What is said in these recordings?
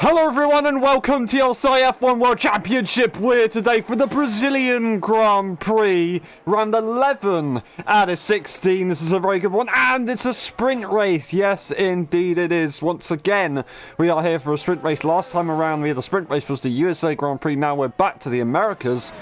Hello everyone and welcome to LSI F1 World Championship. We're today for the Brazilian Grand Prix, round 11 out of 16. This is a very good one and it's a sprint race. Yes, indeed it is. Once again, we are here for a sprint race. Last time around we had a sprint race, was the USA Grand Prix. Now we're back to the Americas,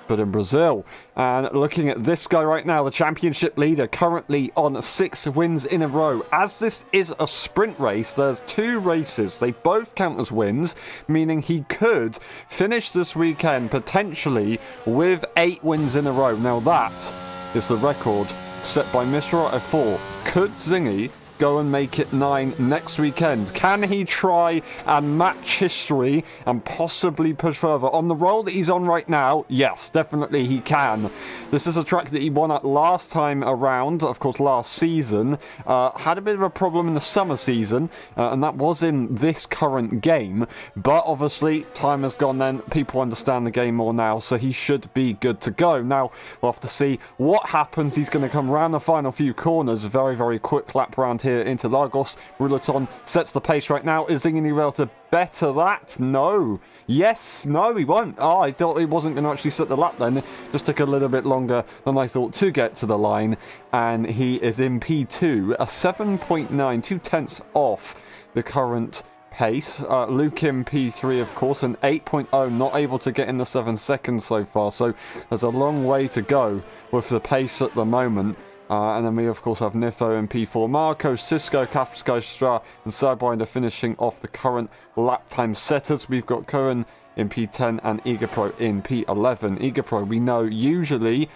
but in Brazil. And looking at this guy right now, the championship leader, currently on 6 wins in a row. As this is a sprint race, there's 2 races. They both count as wins, meaning he could finish this weekend potentially with 8 wins in a row. Now that is the record set by Mr. F4. Could Zingy go and make it 9 next weekend? Can he try and match history and possibly push further? On the roll that he's on right now, yes, definitely he can. This is a track that he won at last time around, of course last season. Had a bit of a problem in the summer season, and that was in this current game, but obviously time has gone then, people understand the game more now, so he should be good to go. Now we'll have to see what happens. He's going to come around the final few corners, very, very quick lap round here into Lagos. Ruleton sets the pace right now. Is Zingy able to better that? No. Yes. No, he won't. Oh, I thought he wasn't going to actually set the lap then. It just took a little bit longer than I thought to get to the line. And he is in P2, a 7.9, 2 tenths off the current pace. Luke in P3, of course, an 8.0, not able to get in the 7 seconds so far. So there's a long way to go with the pace at the moment. And then we, of course, have Nifo in P4. Marco, Cisco, Capsco, Stra, and Sidewinder finishing off the current lap time setters. We've got Cohen in P10 and Egapro in P11. Egapro, we know, usually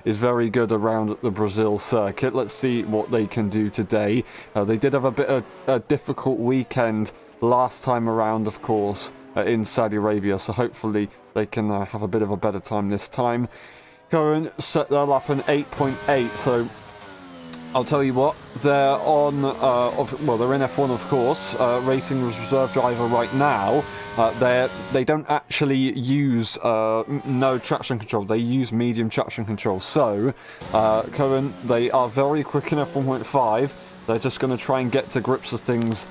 is very good around the Brazil circuit. Let's see what they can do today. They did have a bit of a difficult weekend last time around, of course, in Saudi Arabia. So hopefully they can have a bit of a better time this time. Current set their lap an 8.8, so I'll tell you what, they're on, they're in F1 of course, racing as reserve driver right now. They don't actually use no traction control, they use medium traction control. So, Cohen, they are very quick in F1.5, they're just going to try and get to grips with things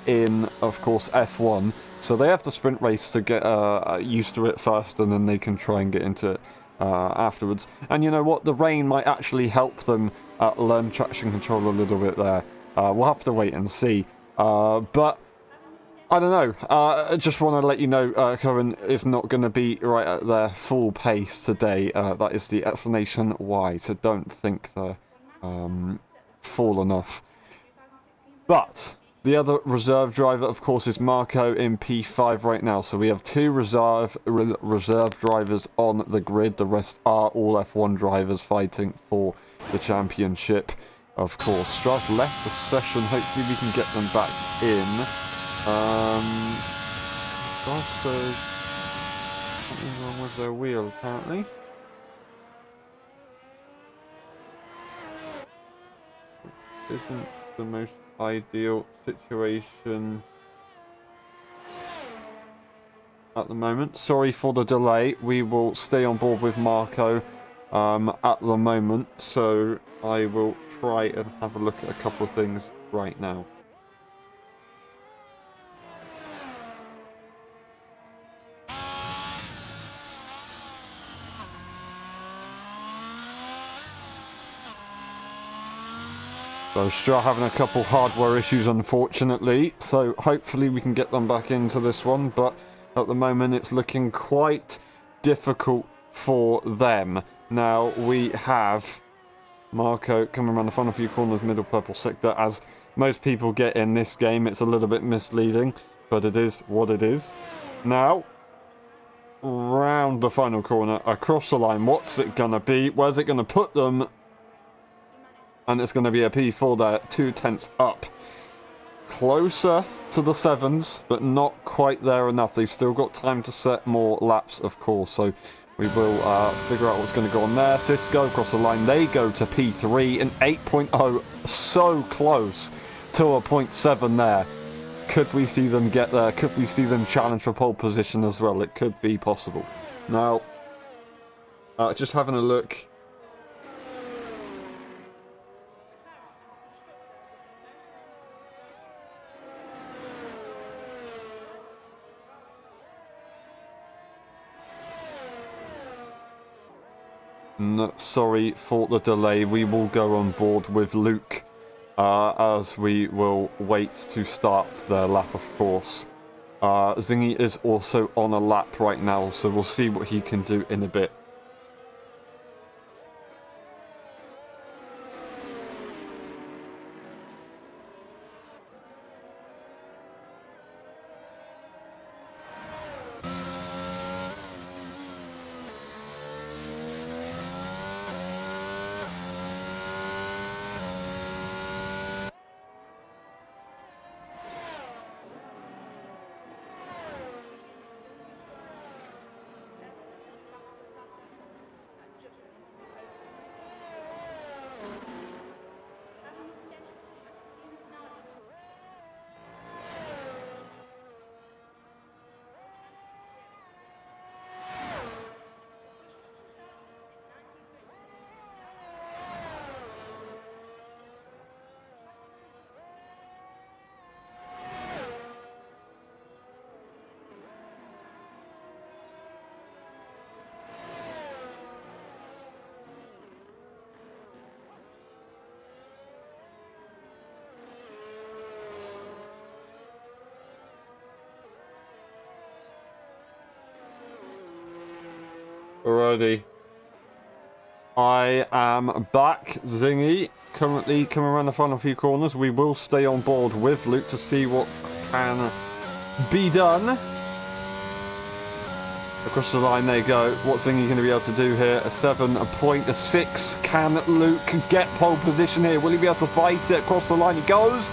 in, of course, F1. So they have to sprint race to get used to it first, and then they can try and get into it afterwards. And you know what, the rain might actually help them learn traction control a little bit there. We'll have to wait and see, but I don't know. I just want to let you know Cohen is not going to be right at their full pace today. That is the explanation why, so don't think they're fallen off. But the other reserve driver, of course, is Marco in P5 right now. So we have 2 reserve drivers on the grid. The rest are all F1 drivers fighting for the championship, of course. Strauss left the session. Hopefully we can get them back in. Strauss says something wrong with their wheel, apparently. Isn't the most ideal situation at the moment. Sorry for the delay. We will stay on board with Marco at the moment, so I will try and have a look at a couple of things right now. So Stra having a couple hardware issues, unfortunately, so hopefully we can get them back into this one, but at the moment it's looking quite difficult for them. Now we have Marco coming around the final few corners, middle purple sector. As most people get in this game, it's a little bit misleading, but it is what it is. Now, round the final corner, across the line, what's it gonna be? Where's it gonna put them? And it's going to be a P4 there, 2 tenths up. Closer to the 7s, but not quite there enough. They've still got time to set more laps, of course. So we will figure out what's going to go on there. Cisco across the line. They go to P3, an 8.0. So close to a 0.7 there. Could we see them get there? Could we see them challenge for pole position as well? It could be possible. Now, just having a look. Sorry for the delay. We will go on board with Luke as we will wait to start their lap, of course. Zingy is also on a lap right now, so we'll see what he can do in a bit. Alrighty. I am back, Zingy. Currently coming around the final few corners. We will stay on board with Luke to see what can be done. Across the line they go. What's Zingy going to be able to do here? A 7.6. Can Luke get pole position here? Will he be able to fight it across the line? He goes.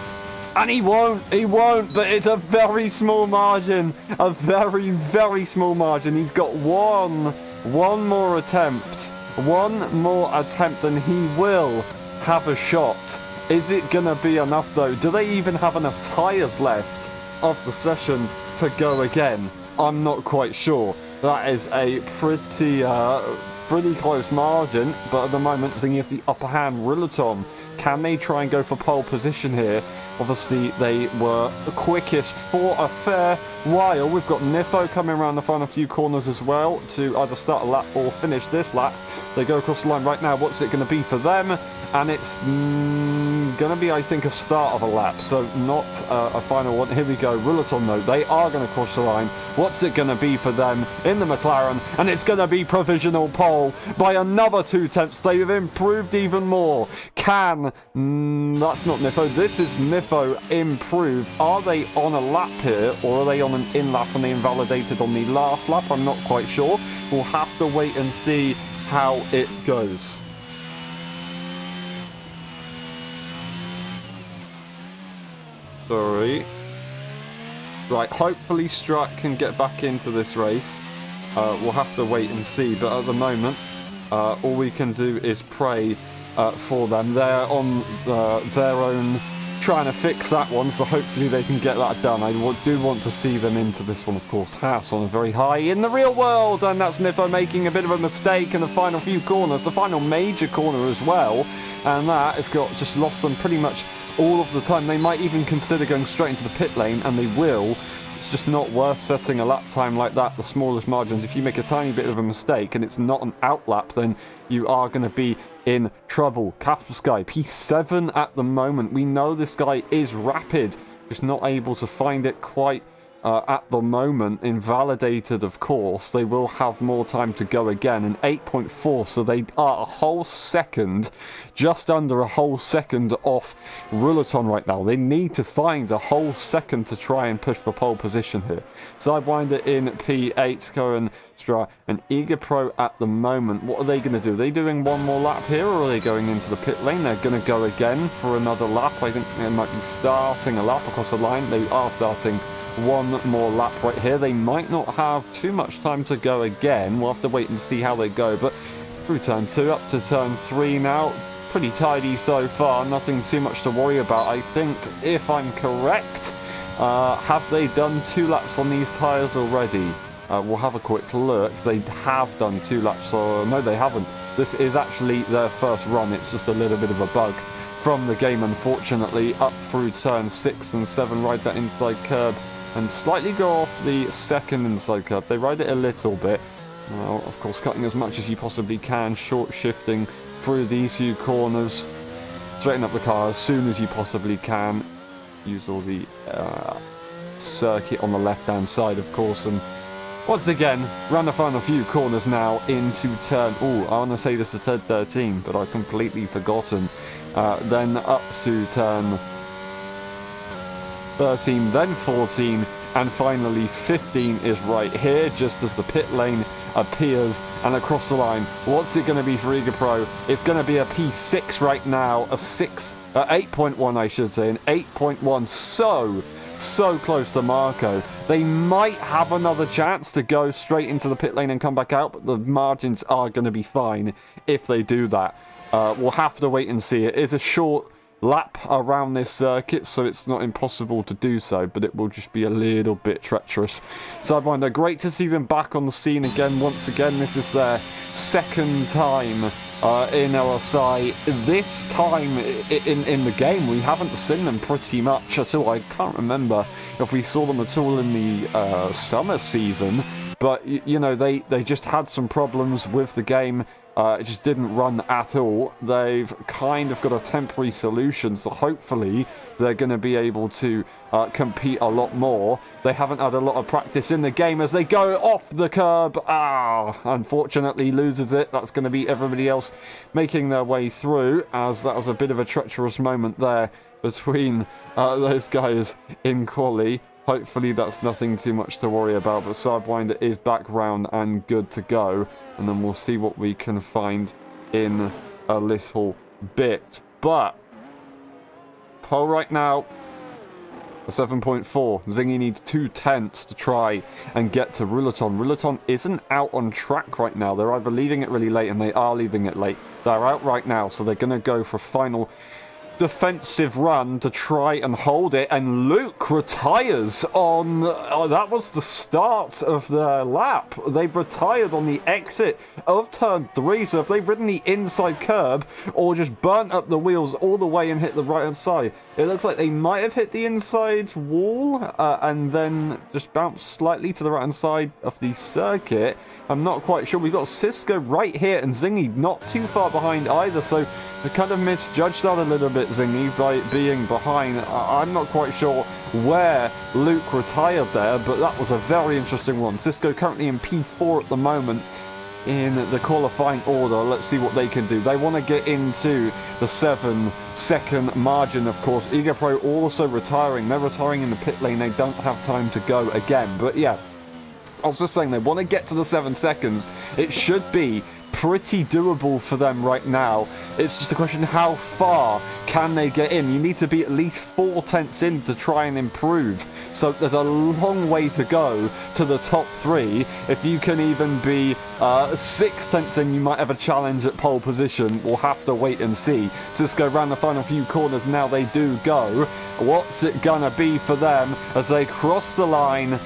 And he won't, but it's a very small margin. A very, very small margin. He's got one more attempt. One more attempt and he will have a shot. Is it going to be enough though? Do they even have enough tyres left of the session to go again? I'm not quite sure. That is a pretty close margin, but at the moment Zingy has the upper hand. Rillaton, can they try and go for pole position here? Obviously they were the quickest for a fair while. We've got Nifo coming around the final few corners as well to either start a lap or finish this lap. They go across the line right now. What's it going to be for them? And it's going to be, I think, a start of a lap, so not a final one. Here we go. Rillaton, though, they are going to cross the line. What's it going to be for them in the McLaren? And it's going to be provisional pole by another 2 tenths. They've improved even more. That's not Nifo. This is Nifo improved. Are they on a lap here, or are they on an in-lap and they invalidated on the last lap? I'm not quite sure. We'll have to wait and see how it goes. Sorry. Right, hopefully Struck can get back into this race. We'll have to wait and see, but at the moment, all we can do is pray for them. They're on their own trying to fix that one, so hopefully they can get that done. I do want to see them into this one, of course. House on a very high in the real world, and that's Nifo making a bit of a mistake in the final few corners, the final major corner as well, and that has got just lost them pretty much all of the time. They might even consider going straight into the pit lane, and they will. It's just not worth setting a lap time like that, the smallest margins. If you make a tiny bit of a mistake and it's not an out lap, then you are going to be in trouble. Casper Sky, P7 at the moment. We know this guy is rapid, just not able to find it quite at the moment. Invalidated, of course. They will have more time to go again. And 8.4, so they are a whole second, just under a whole second off Rillaton right now. They need to find a whole second to try and push for pole position here. Sidewinder in P8, Cohen, Stra, and Eager Pro at the moment. What are they going to do? Are they doing one more lap here, or are they going into the pit lane? They're going to go again for another lap. I think they might be starting a lap across the line. They are starting one more lap right here. They might not have too much time to go again. We'll have to wait and see how they go. But through turn 2 up to turn 3 now. Pretty tidy so far. Nothing too much to worry about. I think, if I'm correct, have they done 2 laps on these tyres already? We'll have a quick look. They have done 2 laps. No, they haven't. This is actually their first run. It's just a little bit of a bug from the game, unfortunately. Up through turn 6 and 7, ride that inside curb and slightly go off the second inside curb. They ride it a little bit. Well, of course, cutting as much as you possibly can, short shifting through these few corners. Straighten up the car as soon as you possibly can. Use all the circuit on the left-hand side, of course, and once again, round the final few corners now into turn... Oh, I want to say this is turn 13, but I've completely forgotten. Then up to turn 13, then 14, and finally 15 is right here, just as the pit lane appears, and across the line. What's it going to be for Eager Pro? It's going to be a P6 right now, a 8.1 I should say, an 8.1, so close to Marco. They might have another chance to go straight into the pit lane and come back out, but the margins are going to be fine if they do that. We'll have to wait and see. It is a short lap around this circuit, so it's not impossible to do so, but it will just be a little bit treacherous. Sidewinder, great to see them back on the scene again. Once again, this is their second time in LSI. This time in the game, we haven't seen them pretty much at all. I can't remember if we saw them at all in the summer season, but you know, they just had some problems with the game. It just didn't run at all. They've kind of got a temporary solution, so hopefully they're going to be able to compete a lot more. They haven't had a lot of practice in the game as they go off the curb. Unfortunately loses it. That's going to be everybody else making their way through, as that was a bit of a treacherous moment there between those guys in quali. Hopefully that's nothing too much to worry about, but Sidewinder is back round and good to go. And then we'll see what we can find in a little bit. But pole right now, a 7.4. Zingy needs 2/10 to try and get to Ruleton. Ruleton isn't out on track right now. They're either leaving it really late, and they are leaving it late. They're out right now, so they're going to go for a final defensive run to try and hold it, and Luke retires on that was the start of their lap. They've retired on the exit of turn 3, so if they've ridden the inside curb or just burnt up the wheels all the way and hit the right hand side, it looks like they might have hit the inside wall and then just bounced slightly to the right hand side of the circuit. I'm not quite sure. We've got Cisco right here and Zingy not too far behind either, so they kind of misjudged that a little bit, Zingy, by being behind. I'm not quite sure where Luke retired there, but that was a very interesting one. Cisco currently in P4 at the moment in the qualifying order. Let's see what they can do. They want to get into the 7-second margin, of course. Eager Pro also retiring. They're retiring in the pit lane. They don't have time to go again. But yeah, I was just saying, they want to get to the 7 seconds. It should be pretty doable for them right now. It's just a question, how far can they get in? You need to be at least 4/10 in to try and improve. So there's a long way to go to the top 3. If you can even be 6/10 in, you might have a challenge at pole position. We'll have to wait and see. Cisco ran the final few corners. Now they do go. What's it gonna be for them as they cross the line?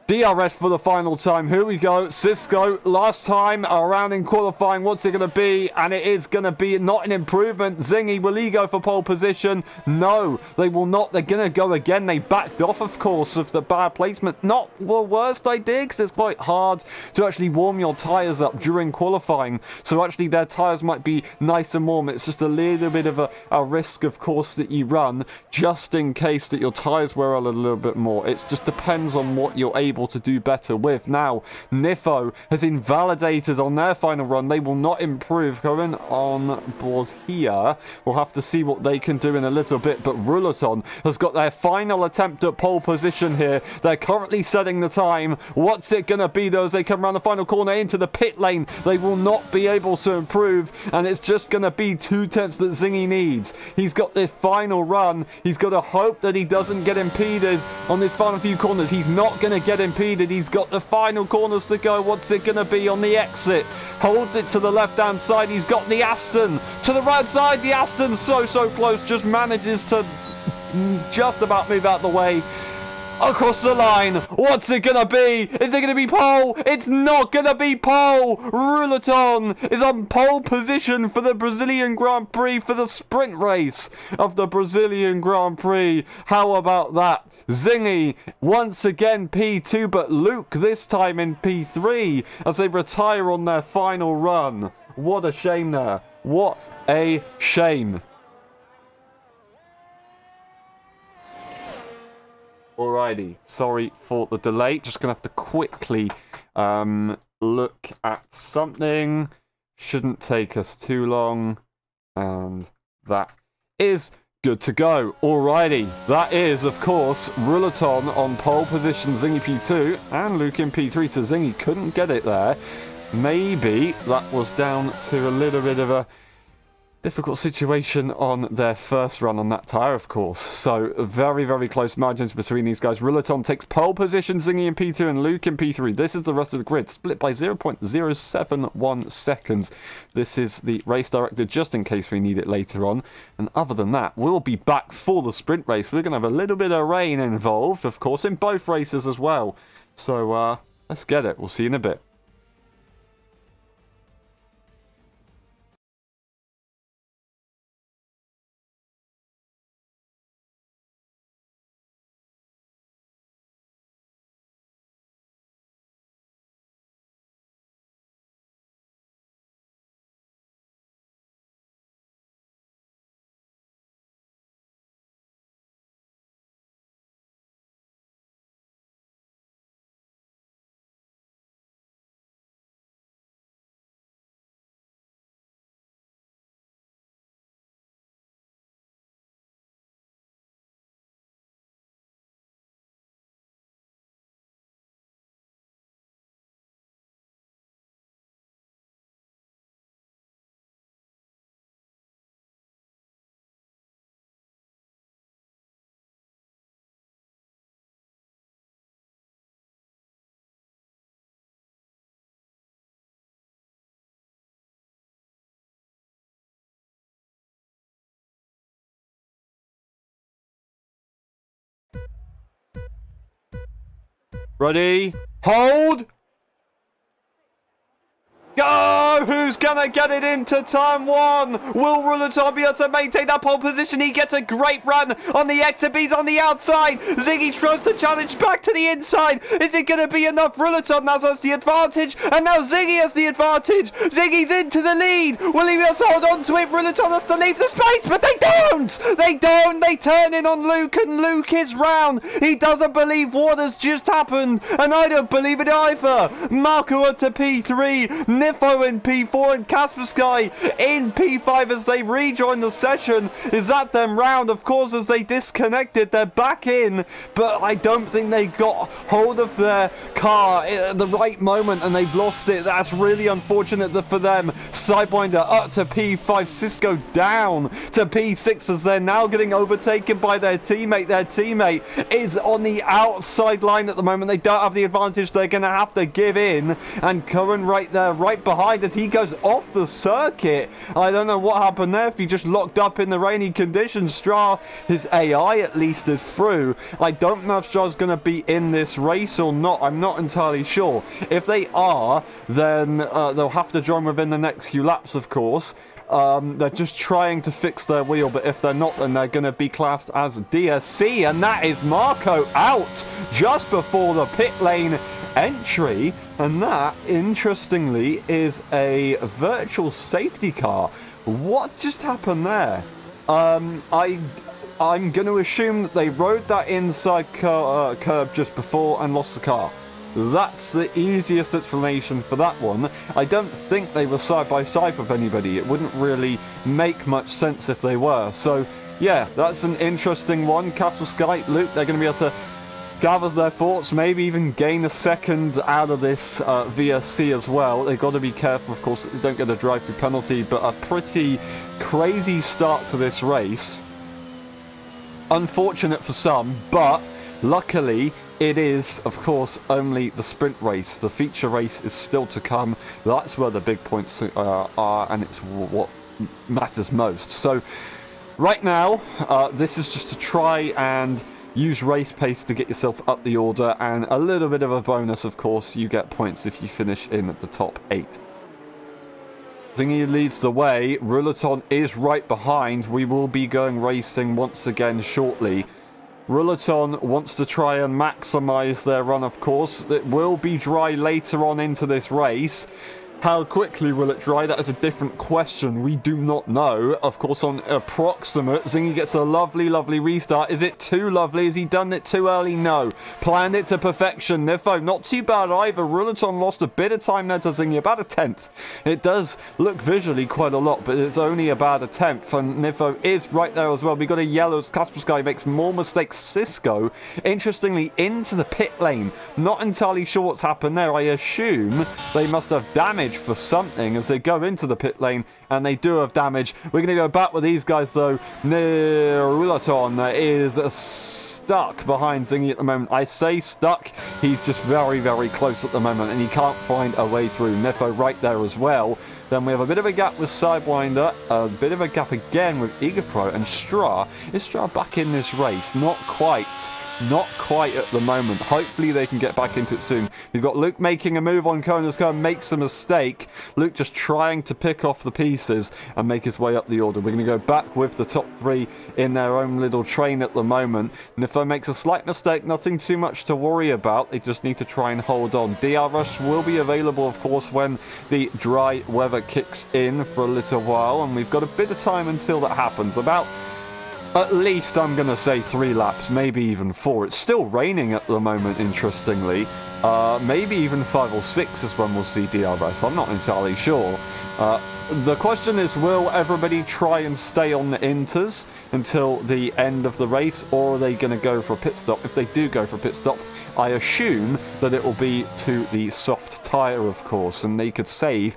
DRS for the final time. Here we go. Cisco, last time around in qualifying. What's it going to be? And it is going to be not an improvement. Zingy, will he go for pole position? No, they will not. They're going to go again. They backed off, of course, of the bad placement. Not the worst idea, because it's quite hard to actually warm your tyres up during qualifying. So actually their tyres might be nice and warm. It's just a little bit of a risk, of course, that you run just in case that your tyres wear a little bit more. It just depends on what you're able to do better with. Now, Nifo has invalidated on their final run. They will not improve. Going on board here, we'll have to see what they can do in a little bit, but Ruleton has got their final attempt at pole position here. They're currently setting the time. What's it going to be, though, as they come around the final corner into the pit lane? They will not be able to improve, and it's just going to be 2/10 that Zingy needs. He's got this final run. He's got to hope that he doesn't get impeded on this final few corners. He's not going to get impeded. He's got the final corners to go. What's it going to be on the exit? Holds it to the left-hand side. He's got the Aston to the right side. The Aston's so close. Just manages to just about move out the way. across the line. What's it gonna be? Is it gonna be pole? It's not gonna be pole. Ruleton is on pole position for the Brazilian Grand Prix for the sprint race of the Brazilian Grand Prix. How about that? Zingy once again P2, but Luke this time in P3 as they retire on their final run. What a shame there. What a shame. Alrighty, sorry for the delay. Just gonna have to quickly look at something. Shouldn't take us too long. And that is good to go. Alrighty, that is, of course, Ruleton on pole position, Zingy P2, and Luke in P3, so Zingy couldn't get it there. Maybe that was down to a little bit of a difficult situation on their first run on that tyre, of course. So, very, very close margins between these guys. Ruleton takes pole position, Zingy in P2 and Luke in P3. This is the rest of the grid, split by 0.071 seconds. This is the race director, just in case we need it later on. And other than that, we'll be back for the sprint race. We're going to have a little bit of rain involved, of course, in both races as well. So, let's get it. We'll see you in a bit. Ready? Hold! Go! Who's gonna get it into turn one? Will Ruleton be able to maintain that pole position? He gets a great run on the exit. He's on the outside. Zingy tries to challenge back to the inside. Is it gonna be enough? Ruleton now has the advantage, and now Zingy has the advantage. Zingy's into the lead. Will he be able to hold on to it? Ruleton has to leave the space, but they don't! They don't! They turn in on Luke, and Luke is round. He doesn't believe what has just happened, and I don't believe it either. Marco up to P3. Nifo in P4 and Kaspersky in P5 as they rejoin the session. Is that them round? Of course, as they disconnected, they're back in, but I don't think they got hold of their car at the right moment and they've lost it. That's really unfortunate for them. Sidewinder up to P5, Cisco down to P6 as they're now getting overtaken by their teammate. Their teammate is on the outside line at the moment. They don't have the advantage. They're going to have to give in, and Cohen right there, right behind as he goes off the circuit. I don't know what happened there, if he just locked up in the rainy conditions. Stra, his AI at least is through. I don't know if Stra's going to be in this race or not. I'm not entirely sure. If they are, then they'll have to join within the next few laps, of course. They're just trying to fix their wheel, but if they're not, then they're going to be classed as DSC, and that is Marco out just before the pit lane entry, and that, interestingly, is a virtual safety car. What just happened there? I'm going to assume that they rode that inside curb just before and lost the car. That's the easiest explanation for that one. I don't think they were side by side with anybody. It wouldn't really make much sense if they were. So, yeah, that's an interesting one. Castle Sky, Luke, they're going to be able to gather their thoughts, maybe even gain a second out of this via C as well. They've got to be careful, of course, that they don't get a drive-through penalty, but a pretty crazy start to this race. Unfortunate for some, but luckily it is, of course, only the sprint race. The feature race is still to come. That's where the big points are, and it's what matters most. So right now, this is just to try and use race pace to get yourself up the order, and a little bit of a bonus, of course, you get points if you finish in the top 8. Zingy leads the way. Ruleton is right behind. We will be going racing once again shortly. Ruleton wants to try and maximize their run, of course. It will be dry later on into this race. How quickly will it dry? That is a different question. We do not know. Of course, on approximate, Zingy gets a lovely, lovely restart. Is it too lovely? Has he done it too early? No. Planned it to perfection. Nifo, not too bad either. Ruleton lost a bit of time there to Zingy, about a 10th. It does look visually quite a lot, but it's only about a 10th, and Nifo is right there as well. We got a yellow as Kaspersky makes more mistakes. Cisco, interestingly, into the pit lane. Not entirely sure what's happened there. I assume they must have damage for something as they go into the pit lane, and they do have damage. We're going to go back with these guys though. Ruleton is stuck behind Zingy at the moment. I say stuck, he's just very, very close at the moment, and he can't find a way through. Nefo right there as well. Then we have a bit of a gap with Sidewinder, a bit of a gap again with Igapro and Stra. Is Stra back in this race? Not quite. Not quite at the moment. Hopefully they can get back into it soon. We've got Luke making a move on Kona's car, makes a mistake. Luke just trying to pick off the pieces and make his way up the order. We're going to go back with the top 3 in their own little train at the moment. Nifo makes a slight mistake, nothing too much to worry about. They just need to try and hold on. DRS will be available, of course, when the dry weather kicks in for a little while, and we've got a bit of time until that happens. About at least, I'm going to say 3 laps, maybe even 4. It's still raining at the moment, interestingly. Maybe even 5 or 6 is when we'll see DRS. I'm not entirely sure. The question is, will everybody try and stay on the inters until the end of the race, or are they going to go for a pit stop? If they do go for a pit stop, I assume that it will be to the soft tyre, of course, and they could save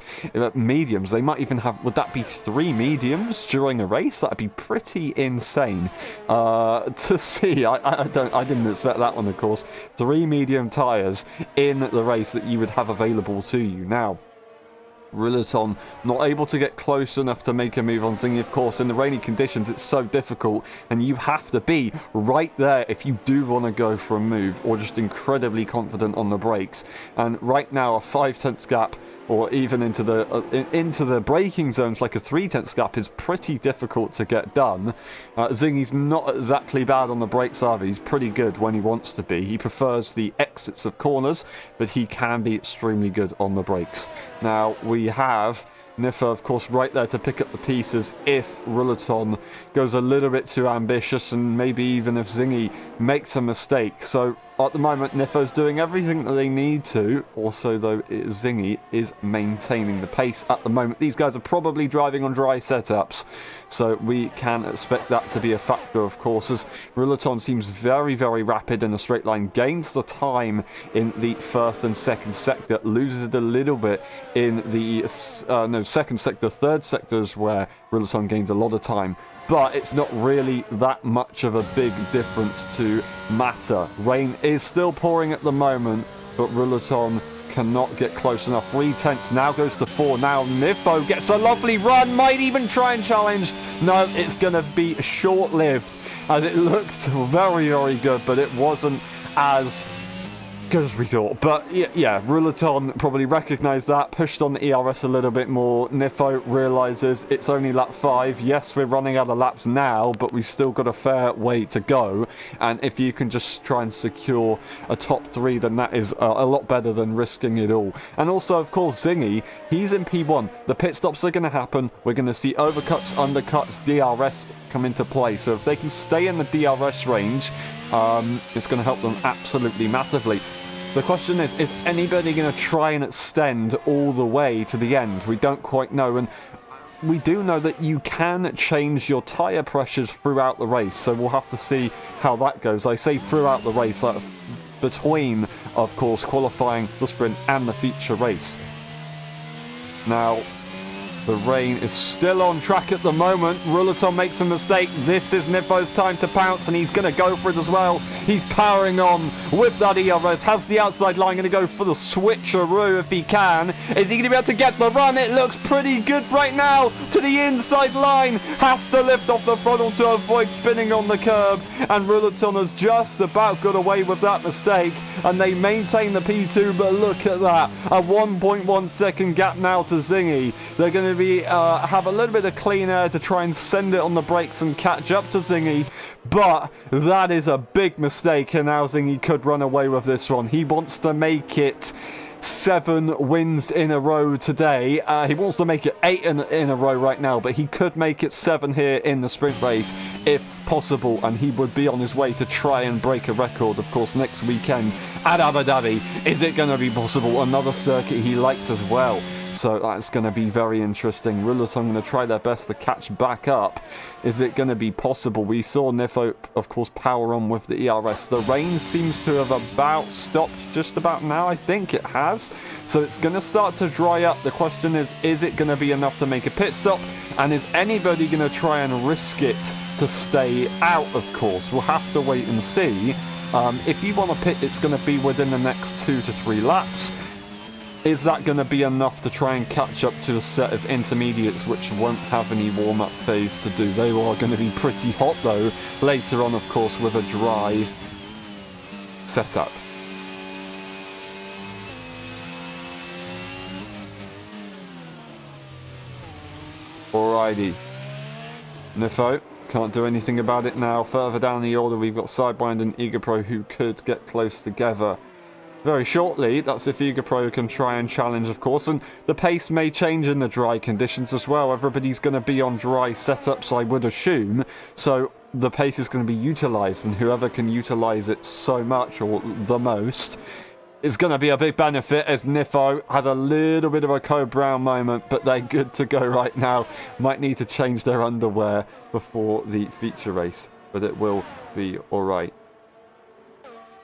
mediums. They might even have, would that be 3 mediums during a race? That'd be pretty insane to see. I didn't expect that one, of course. 3 medium tyres in the race that you would have available to you. Now, Ruleton not able to get close enough to make a move on Zingy, of course. In the rainy conditions, it's so difficult, and you have to be right there if you do want to go for a move, or just incredibly confident on the brakes. And right now, a 5/10 gap, or even into the braking zones, like a 3/10 gap, is pretty difficult to get done. Zingy's not exactly bad on the brakes either. He's pretty good when he wants to be. He prefers the exits of corners, but he can be extremely good on the brakes. Now, we have Nifo, of course, right there to pick up the pieces if Ruleton goes a little bit too ambitious, and maybe even if Zingy makes a mistake. So at the moment, Nifo's doing everything that they need to. Also, though, Zingy is maintaining the pace at the moment. These guys are probably driving on dry setups, so we can expect that to be a factor, of course, as Ruleton seems very, very rapid in the straight line, gains the time in the first and second sector, loses it a little bit in the second sector, third sector is where Ruleton gains a lot of time. But it's not really that much of a big difference to matter. Rain is still pouring at the moment, but Ruleton cannot get close enough. 3/10 now goes to 4. Now Nifo gets a lovely run, might even try and challenge. No, it's going to be short-lived, as it looked very, very good, but it wasn't as good as we thought. But yeah, Ruleton probably recognised that, pushed on the ERS a little bit more. Nifo realises it's only lap 5. Yes, we're running out of laps now, but we've still got a fair way to go. And if you can just try and secure a top 3, then that is a lot better than risking it all. And also, of course, Zingy, he's in P1. The pit stops are going to happen. We're going to see overcuts, undercuts, DRS come into play. So if they can stay in the DRS range, it's going to help them absolutely massively. The question is anybody going to try and extend all the way to the end? We don't quite know, and we do know that you can change your tyre pressures throughout the race, so we'll have to see how that goes. I say throughout the race, like between, of course, qualifying, the sprint, and the feature race. Now, The rain is still on track at the moment. Ruleton makes a mistake. This is Nifo's time to pounce, and he's going to go for it as well. He's powering on with that ERS. Has the outside line, going to go for the switcheroo if he can. Is he going to be able to get the run? It looks pretty good right now to the inside line. Has to lift off the frontal to avoid spinning on the curb, and Ruleton has just about got away with that mistake, and they maintain the P2, but look at that. A 1.1 second gap now to Zingy. They're going to have a little bit of clean air to try and send it on the brakes and catch up to Zingy, but that is a big mistake, and now Zingy could run away with this one. He wants to make it 7 wins in a row today. He wants to make it 8 in a row right now, but he could make it 7 here in the sprint race if possible, and he would be on his way to try and break a record, of course, next weekend at Abu Dhabi. Is it going to be possible? Another circuit he likes as well. So that's going to be very interesting. Ruleton going to try their best to catch back up. Is it going to be possible? We saw Nifo, of course, power on with the ERS. The rain seems to have about stopped just about now. I think it has. So it's going to start to dry up. The question is it going to be enough to make a pit stop? And is anybody going to try and risk it to stay out, of course? We'll have to wait and see. If you want to pit, it's going to be within the next 2 to 3 laps. Is that going to be enough to try and catch up to a set of intermediates which won't have any warm-up phase to do? They are going to be pretty hot, though, later on, of course, with a dry setup. Alrighty. Nifo can't do anything about it now. Further down the order, we've got Sidewind and EagerPro who could get close together very shortly. That's if EagerPro can try and challenge, of course, and the pace may change in the dry conditions as well. Everybody's going to be on dry setups, I would assume, so the pace is going to be utilised, and whoever can utilise it so much or the most is going to be a big benefit, as Nifo had a little bit of a Code Brown moment, but they're good to go right now. Might need to change their underwear before the feature race, but it will be alright.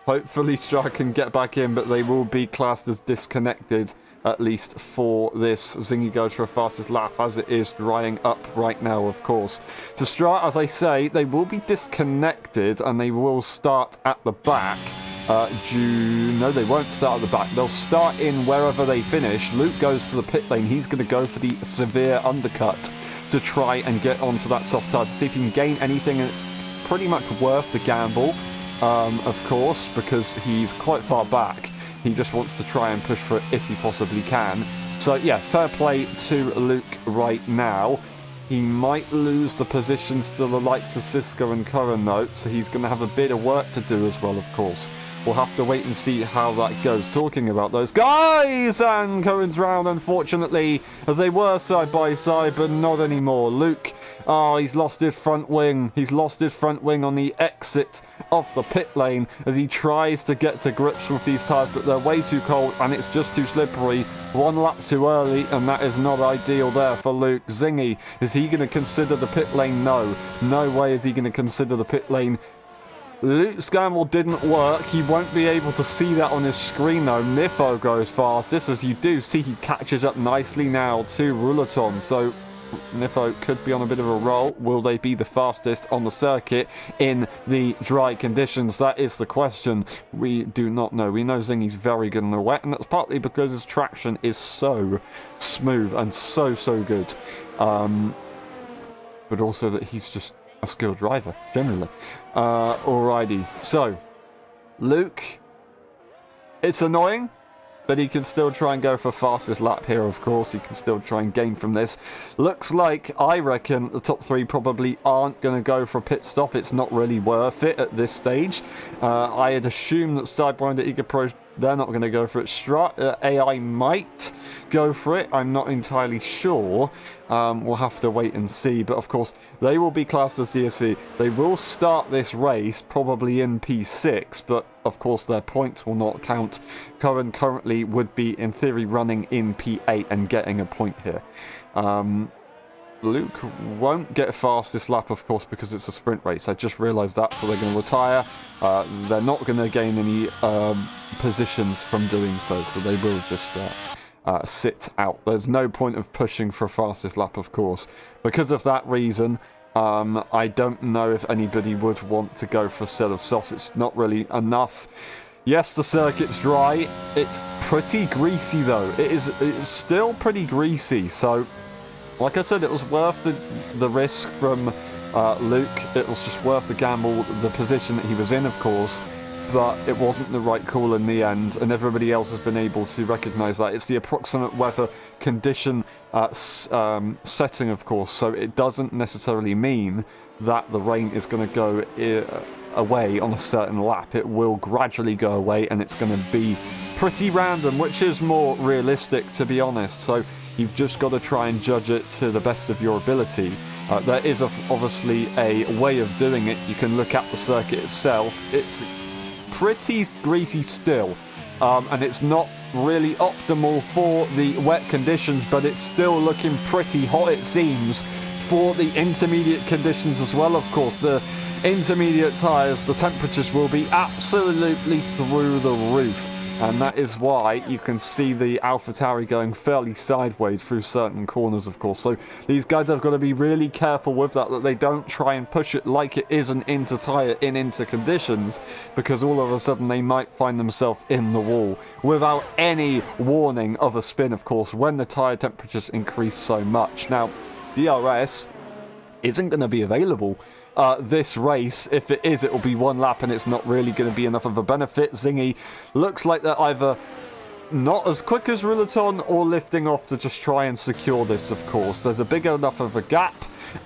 Hopefully Stra can get back in, but they will be classed as disconnected, at least for this. Zingy goes for a fastest lap as it is drying up right now, of course. So Stra, as I say, they will be disconnected and they will start at the back. No, they won't start at the back. They'll start in wherever they finish. Luke goes to the pit lane. He's going to go for the severe undercut to try and get onto that soft tire to see if he can gain anything, and it's pretty much worth the gamble. Of course, because he's quite far back. He just wants to try and push for it if he possibly can. So yeah, fair play to Luke right now. He might lose the positions to the likes of Cisco and Curran though, so he's going to have a bit of work to do as well, of course. We'll have to wait and see how that goes. Talking about those guys, and Curran's round, unfortunately, as they were side by side, but not anymore. Luke, he's lost his front wing. He's lost his front wing on the exit of the pit lane as he tries to get to grips with these tyres, but they're way too cold and it's just too slippery. 1 lap too early, and that is not ideal there for Luke. Zingy, is he going to consider the pit lane? No. No way is he going to consider the pit lane. Luke's gamble didn't work. He won't be able to see that on his screen though. Nifo goes fastest, as you do see he catches up nicely now to Ruleton. So Nifo could be on a bit of a roll. Will they be the fastest on the circuit in the dry conditions? That is the question. We do not know. We know Zingy's very good in the wet, and that's partly because his traction is so smooth and so good. But also that he's just a skilled driver, generally. Alrighty. So, Luke, it's annoying, but he can still try and go for fastest lap here, of course. He can still try and gain from this. Looks like, I reckon, the top 3 probably aren't going to go for a pit stop. It's not really worth it at this stage. I had assumed that Sidewinder, EagerPro, they're not going to go for it. AI might go for it. I'm not entirely sure. We'll have to wait and see. But, of course, they will be classed as DSC. They will start this race probably in P6, but, of course, their points will not count. Curran currently would be, in theory, running in P8 and getting a point here. Luke won't get fastest lap, of course, because it's a sprint race. I just realised that, so they're going to retire. They're not going to gain any positions from doing so, so they will just sit out. There's no point of pushing for a fastest lap, of course. Because of that reason, I don't know if anybody would want to go for a set of softs. It's not really enough. Yes, the circuit's dry. It's pretty greasy, though. It's still pretty greasy. So, like I said, it was worth the risk from Luke. It was just worth the gamble, the position that he was in, of course. But it wasn't the right call in the end, and everybody else has been able to recognise that. It's the approximate weather condition setting, of course, so it doesn't necessarily mean that the rain is going to go away on a certain lap. It will gradually go away, and it's going to be pretty random, which is more realistic, to be honest. So you've just got to try and judge it to the best of your ability. There is obviously a way of doing it. You can look at the circuit itself. It's pretty greasy still, and it's not really optimal for the wet conditions, but it's still looking pretty hot, it seems, for the intermediate conditions as well. Of course, the intermediate tyres, the temperatures will be absolutely through the roof, and that is why you can see the AlphaTauri going fairly sideways through certain corners, of course. So these guys have got to be really careful with that they don't try and push it like it is an inter tyre in inter conditions, because all of a sudden they might find themselves in the wall without any warning of a spin, of course, when the tyre temperatures increase so much. Now, DRS isn't going to be available this race. If it is, it will be one lap, and it's not really going to be enough of a benefit. Zingy looks like they're either not as quick as Ruleton or lifting off to just try and secure this, of course. There's a big enough of a gap,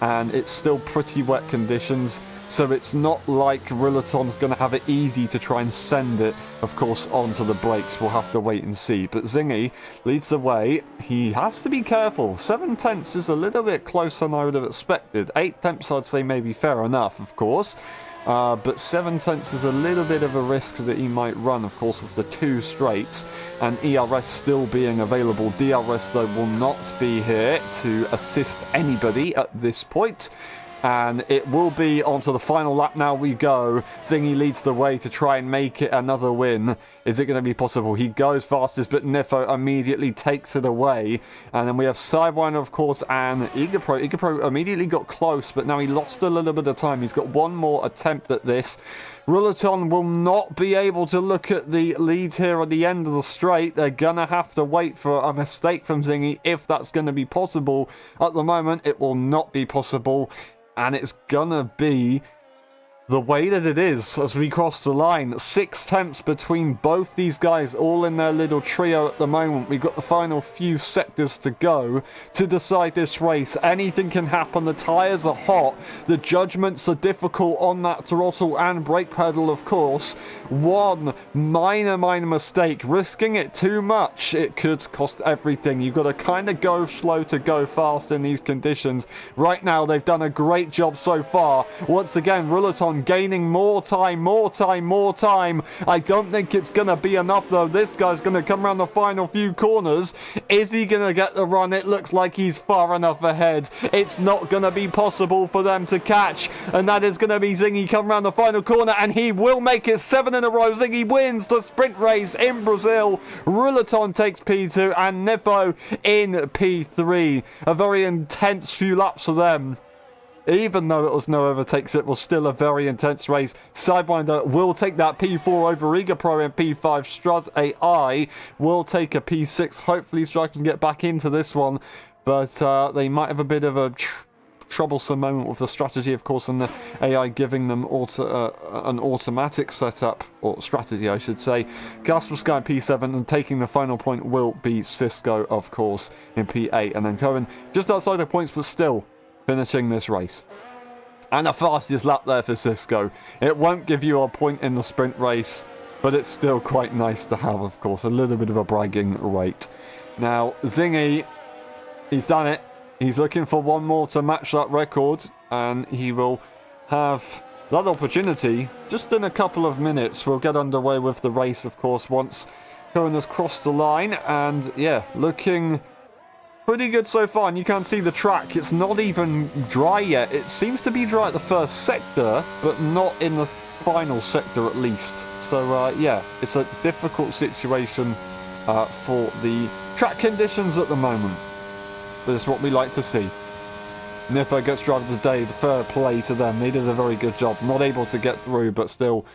and it's still pretty wet conditions, so it's not like Ruleton's going to have it easy to try and send it, of course, onto the brakes. We'll have to wait and see. But Zingy leads the way. He has to be careful. 7 tenths is a little bit closer than I would have expected. 8 tenths, I'd say, maybe fair enough, of course. But 7 tenths is a little bit of a risk that he might run, of course, with the 2 straights, and ERS still being available. DRS, though, will not be here to assist anybody at this point. And it will be onto the final lap now we go. Zingy leads the way to try and make it another win. Is it going to be possible? He goes fastest, but Nifo immediately takes it away. And then we have Sidewinder, of course, and Igapro. Igapro immediately got close, but now he lost a little bit of time. He's got one more attempt at this. Ruleton will not be able to look at the lead here at the end of the straight. They're going to have to wait for a mistake from Zingy if that's going to be possible. At the moment, it will not be possible. And it's gonna be the way that it is as we cross the line. 6 tenths between both these guys, all in their little trio at the moment. We've got the final few sectors to go to decide this race. Anything can happen. The tyres are hot. The judgments are difficult on that throttle and brake pedal, of course. One minor mistake, risking it too much, it could cost everything. You've got to kind of go slow to go fast in these conditions. Right now, they've done a great job so far. Once again, Ruleton gaining more time. I don't think it's going to be enough, though. This guy's going to come around the final few corners. Is he going to get the run? It looks like he's far enough ahead. It's not going to be possible for them to catch, and that is going to be Zingy come around the final corner, and he will make it 7 in a row. Zingy wins the sprint race in Brazil. Ruleton takes P2, and Nifo in P3. A very intense few laps for them. Even though it was no overtakes, it was still a very intense race. Sidewinder will take that P4 over Igapro in P5. Struz AI will take a P6. Hopefully Struz can get back into this one. But they might have a bit of a troublesome moment with the strategy, of course, and the AI giving them an automatic setup, or strategy, I should say. Kaspersky in P7, and taking the final point will be Cisco, of course, in P8. And then Cohen just outside the points, but still finishing this race. And the fastest lap there for Cisco. It won't give you a point in the sprint race, but it's still quite nice to have, of course. A little bit of a bragging rate. Now, Zingy, he's done it. He's looking for one more to match that record, and he will have that opportunity just in a couple of minutes. We'll get underway with the race, of course, once Cohen has crossed the line. And yeah, looking pretty good so far, and you can see the track. It's not even dry yet. It seems to be dry at the first sector, but not in the final sector at least. So yeah, it's a difficult situation for the track conditions at the moment. But it's what we like to see. Nifo gets driver of the day, the fair play to them. They did a very good job. Not able to get through, but still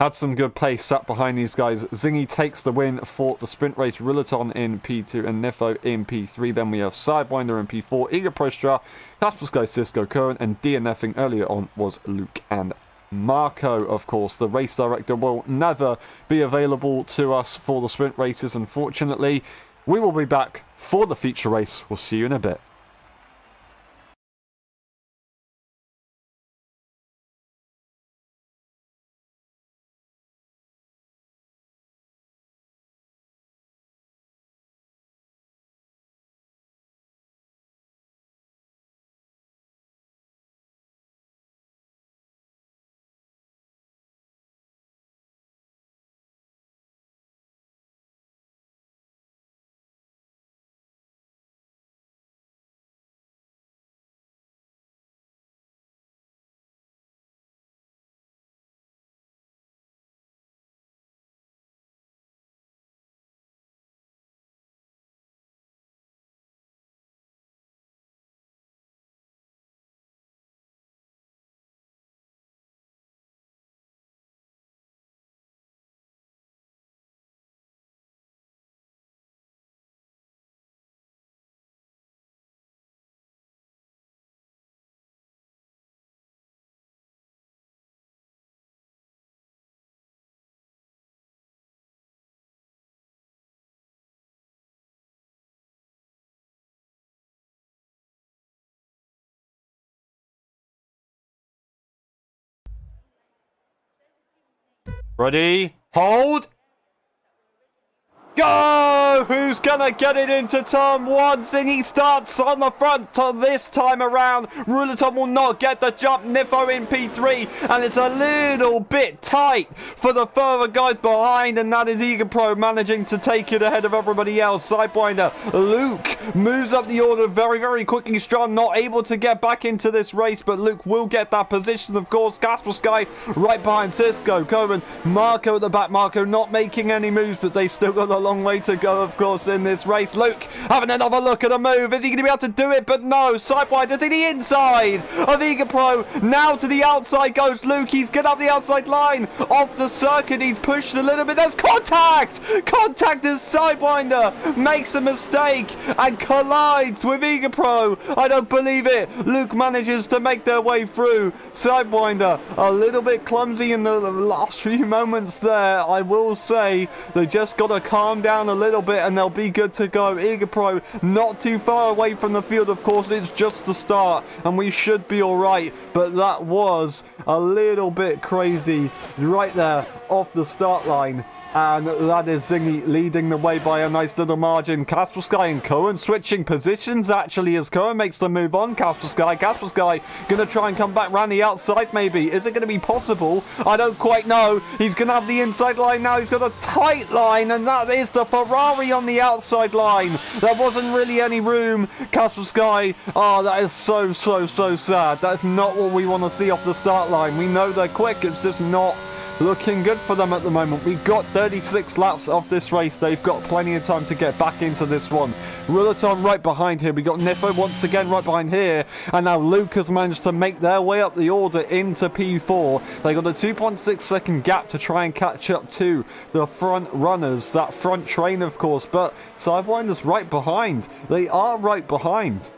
had some good pace, sat behind these guys. Zingy takes the win for the sprint race. Rillaton in P2 and Nifo in P3. Then we have Sidewinder in P4, Eager Prostra, Casper Sky, Cisco, Cohen, and DNFing earlier on was Luke and Marco, of course. The race director will never be available to us for the sprint races, unfortunately. We will be back for the feature race. We'll see you in a bit. Ready? Hold! Go! Who's gonna get it into turn one? Zingy starts on the front this time around. Ruleton will not get the jump. Nifo in P3, and it's a little bit tight for the further guys behind, and that is Eager Pro managing to take it ahead of everybody else. Sidewinder Luke moves up the order very, very quickly. Strong not able to get back into this race, but Luke will get that position, of course. Casper Sky right behind Cisco. Cohen, Marco at the back. Marco not making any moves, but they still got a long way to go, of course, in this race. Luke having another look at a move. Is he going to be able to do it? But no. Sidewinder to the inside of Eager Pro. Now to the outside goes Luke. He's getting up the outside line of the circuit. He's pushed a little bit. There's contact! Contact as Sidewinder makes a mistake and collides with Eager Pro. I don't believe it. Luke manages to make their way through. Sidewinder a little bit clumsy in the last few moments there. I will say they just got to calm down a little bit and they'll be good to go. Eager Pro not too far away from the field, of course. It's just the start and we should be all right, but that was a little bit crazy right there off the start line. And that is Zingy leading the way by a nice little margin. Casper Sky and Cohen switching positions actually as Cohen makes the move on Casper Sky. Casper Sky going to try and come back round the outside maybe. Is it going to be possible? I don't quite know. He's going to have the inside line now. He's got a tight line and that is the Ferrari on the outside line. There wasn't really any room. Casper Sky, oh, that is so sad. That's not what we want to see off the start line. We know they're quick. It's just not looking good for them at the moment. We've got 36 laps of this race. They've got plenty of time to get back into this one. Rillaton right behind here. We got Nifo once again right behind here. And now Luke has managed to make their way up the order into P4. They got a 2.6 second gap to try and catch up to the front runners. That front train, of course. But Sidewinder's right behind. They are right behind.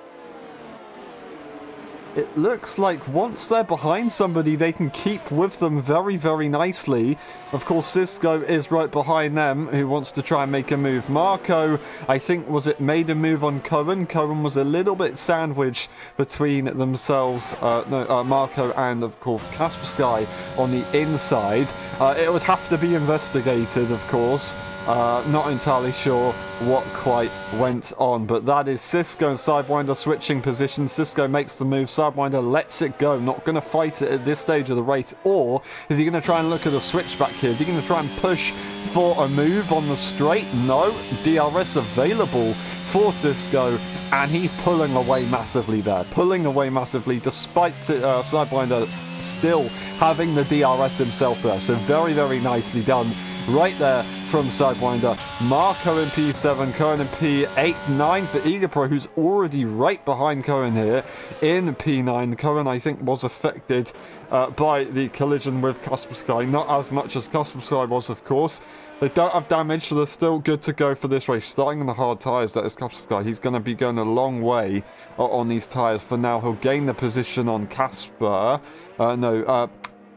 It looks like once they're behind somebody, they can keep with them very, very nicely. Of course, Cisco is right behind them, who wants to try and make a move. Marco, I think, made a move on Cohen. Cohen was a little bit sandwiched between themselves, Marco and, of course, Casper Sky on the inside. It would have to be investigated, of course. Not entirely sure what quite went on, but that is Cisco and Sidewinder switching positions. Cisco makes the move. Sidewinder lets it go. Not going to fight it at this stage of the race. Or is he going to try and look at a switchback here? Is he going to try and push for a move on the straight? No. DRS available for Cisco, and he's pulling away massively there. Pulling away massively despite Sidewinder still having the DRS himself there. So very, very nicely done right there from Sidewinder. Marco in P7, Cohen in P8, 9 for Egapro, who's already right behind Cohen here in P9. Cohen, I think, was affected by the collision with Casper Sky. Not as much as Casper Sky was, of course. They don't have damage, so they're still good to go for this race. Starting on the hard tyres, that is Casper Sky. He's going to be going a long way on these tyres. For now, he'll gain the position on Casper.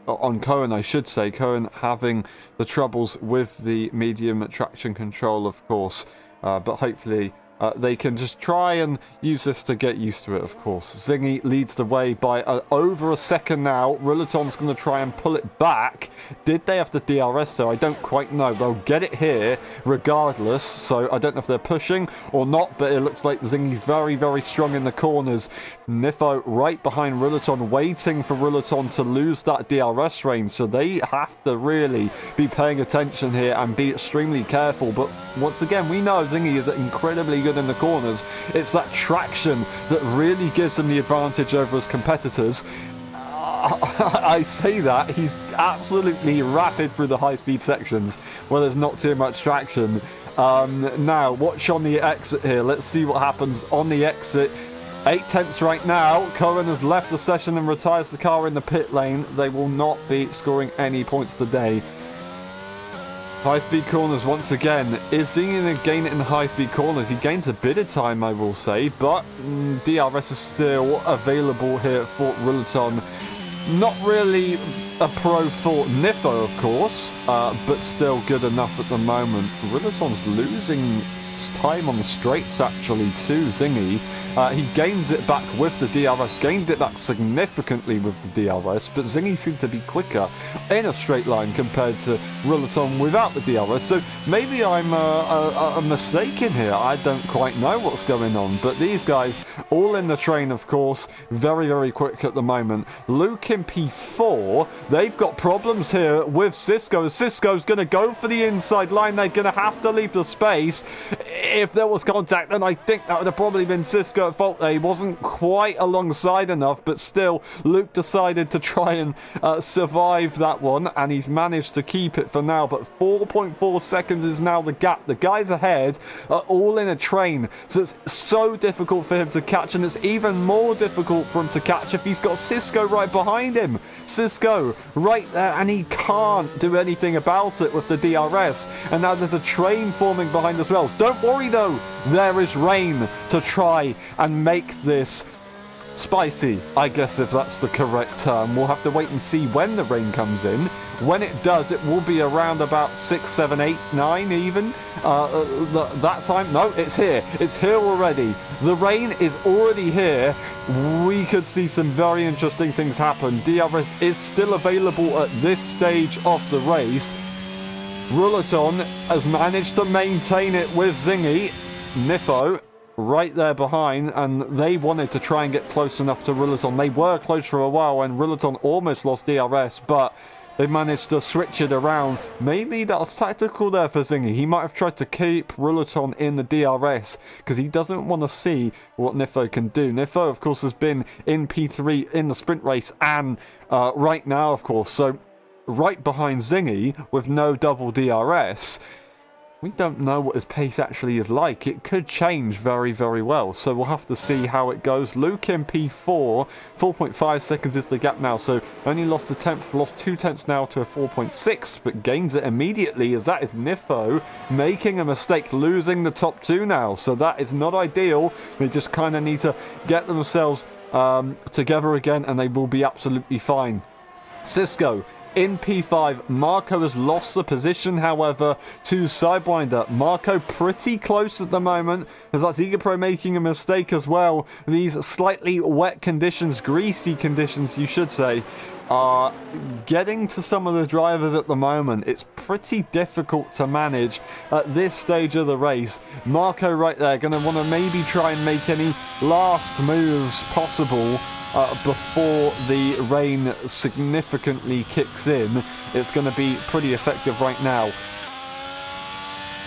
On Cohen, I should say. Cohen having the troubles with the medium traction control, of course. But hopefully they can just try and use this to get used to it, of course. Zingy leads the way by over a second now. Ruleton's going to try and pull it back. Did they have the DRS though? I don't quite know. They'll get it here regardless, so I don't know if they're pushing or not, but it looks like Zingy's very, very strong in the corners. Nifo right behind Ruleton, waiting for Ruleton to lose that DRS range, so they have to really be paying attention here and be extremely careful. But once again, we know Zingy is incredibly good in the corners. It's that traction that really gives him the advantage over his competitors. I say that, he's absolutely rapid through the high-speed sections where there's not too much traction. Now, watch on the exit here. Let's see what happens on the exit. 8 tenths right now. Cohen has left the session and retires the car in the pit lane. They will not be scoring any points today. High-speed corners once again. Is Zingy going to gain it in high-speed corners? He gains a bit of time, I will say, but DRS is still available here for Ruleton. Not really a pro for Nifo, of course, but still good enough at the moment. Ruleton's losing time on the straights, actually, to Zingy. He gains it back with the DRS, gains it back significantly with the DRS, but Zingy seemed to be quicker in a straight line compared to Ruleton without the DRS, so maybe I'm a mistaken here. I don't quite know what's going on, but these guys, all in the train, of course, very, very quick at the moment. Luke in P4, they've got problems here with Cisco. Cisco's going to go for the inside line. They're going to have to leave the space. If there was contact, then I think that would have probably been Cisco at fault there. He wasn't quite alongside enough, but still, Luke decided to try and survive that one, and he's managed to keep it for now, but 4.4 seconds is now the gap. The guys ahead are all in a train, so it's so difficult for him to catch, and it's even more difficult for him to catch if he's got Cisco right behind him. Cisco right there, and he can't do anything about it with the DRS, and now there's a train forming behind as well. Don't worry though, there is rain to try and make this spicy, I guess, if that's the correct term. We'll have to wait and see when the rain comes in. When it does, it will be around about 6, 7, 8, 9 even. That time, no, it's here. It's here already. The rain is already here. We could see some very interesting things happen. DRS is still available at this stage of the race. Ruleton has managed to maintain it with Zingy. Nifo right there behind, and they wanted to try and get close enough to Ruleton. They were close for a while, and Ruleton almost lost DRS, but they managed to switch it around. Maybe that was tactical there for Zingy. He might have tried to keep Ruleton in the DRS because he doesn't want to see what Nifo can do. Nifo, of course, has been in P3 in the sprint race and right now, of course. So right behind Zingy with no double DRS. We don't know what his pace actually is like. It could change very, very well. So we'll have to see how it goes. Luke in P4. 4.5 seconds is the gap now. So only lost a tenth. Lost 2 tenths now to a 4.6. But gains it immediately, as that is Nifo making a mistake. Losing the top 2 now. So that is not ideal. They just kind of need to get themselves together again. And they will be absolutely fine. Cisco in P5, Marco has lost the position, however, to Sidewinder. Marco pretty close at the moment, as that's Egapro making a mistake as well. These slightly wet conditions, greasy conditions, you should say, are getting to some of the drivers at the moment. It's pretty difficult to manage at this stage of the race. Marco right there, going to want to maybe try and make any last moves possible before the rain significantly kicks in. It's going to be pretty effective right now.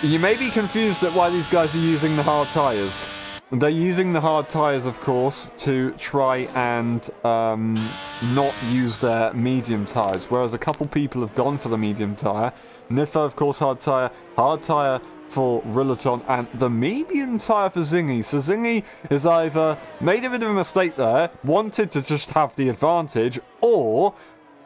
You may be confused at why these guys are using the hard tyres. They're using the hard tyres, of course, to try and not use their medium tyres, whereas a couple people have gone for the medium tyre. Nifo, of course, hard tyre for Rillaton, and the medium tyre for Zingy. So Zingy is either made a bit of a mistake there, wanted to just have the advantage, or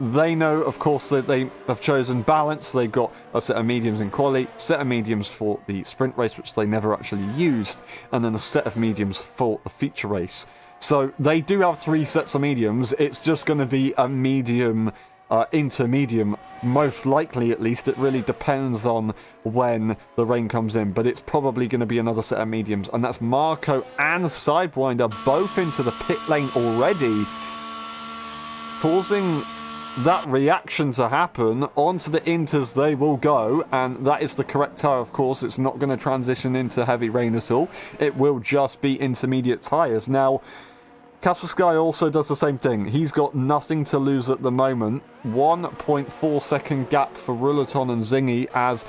they know, of course, that they have chosen balance. They've got a set of mediums in quali, set of mediums for the sprint race, which they never actually used, and then a set of mediums for the feature race. So they do have 3 sets of mediums. It's just going to be a medium intermedium, most likely at least. It really depends on when the rain comes in, but it's probably going to be another set of mediums, and that's Marco and Sidewinder both into the pit lane already, causing that reaction to happen. Onto the inters they will go, and that is the correct tyre, of course. It's not going to transition into heavy rain at all. It will just be intermediate tyres. Now, Casper Sky also does the same thing. He's got nothing to lose at the moment. 1.4 second gap for Rillaton and Zingy as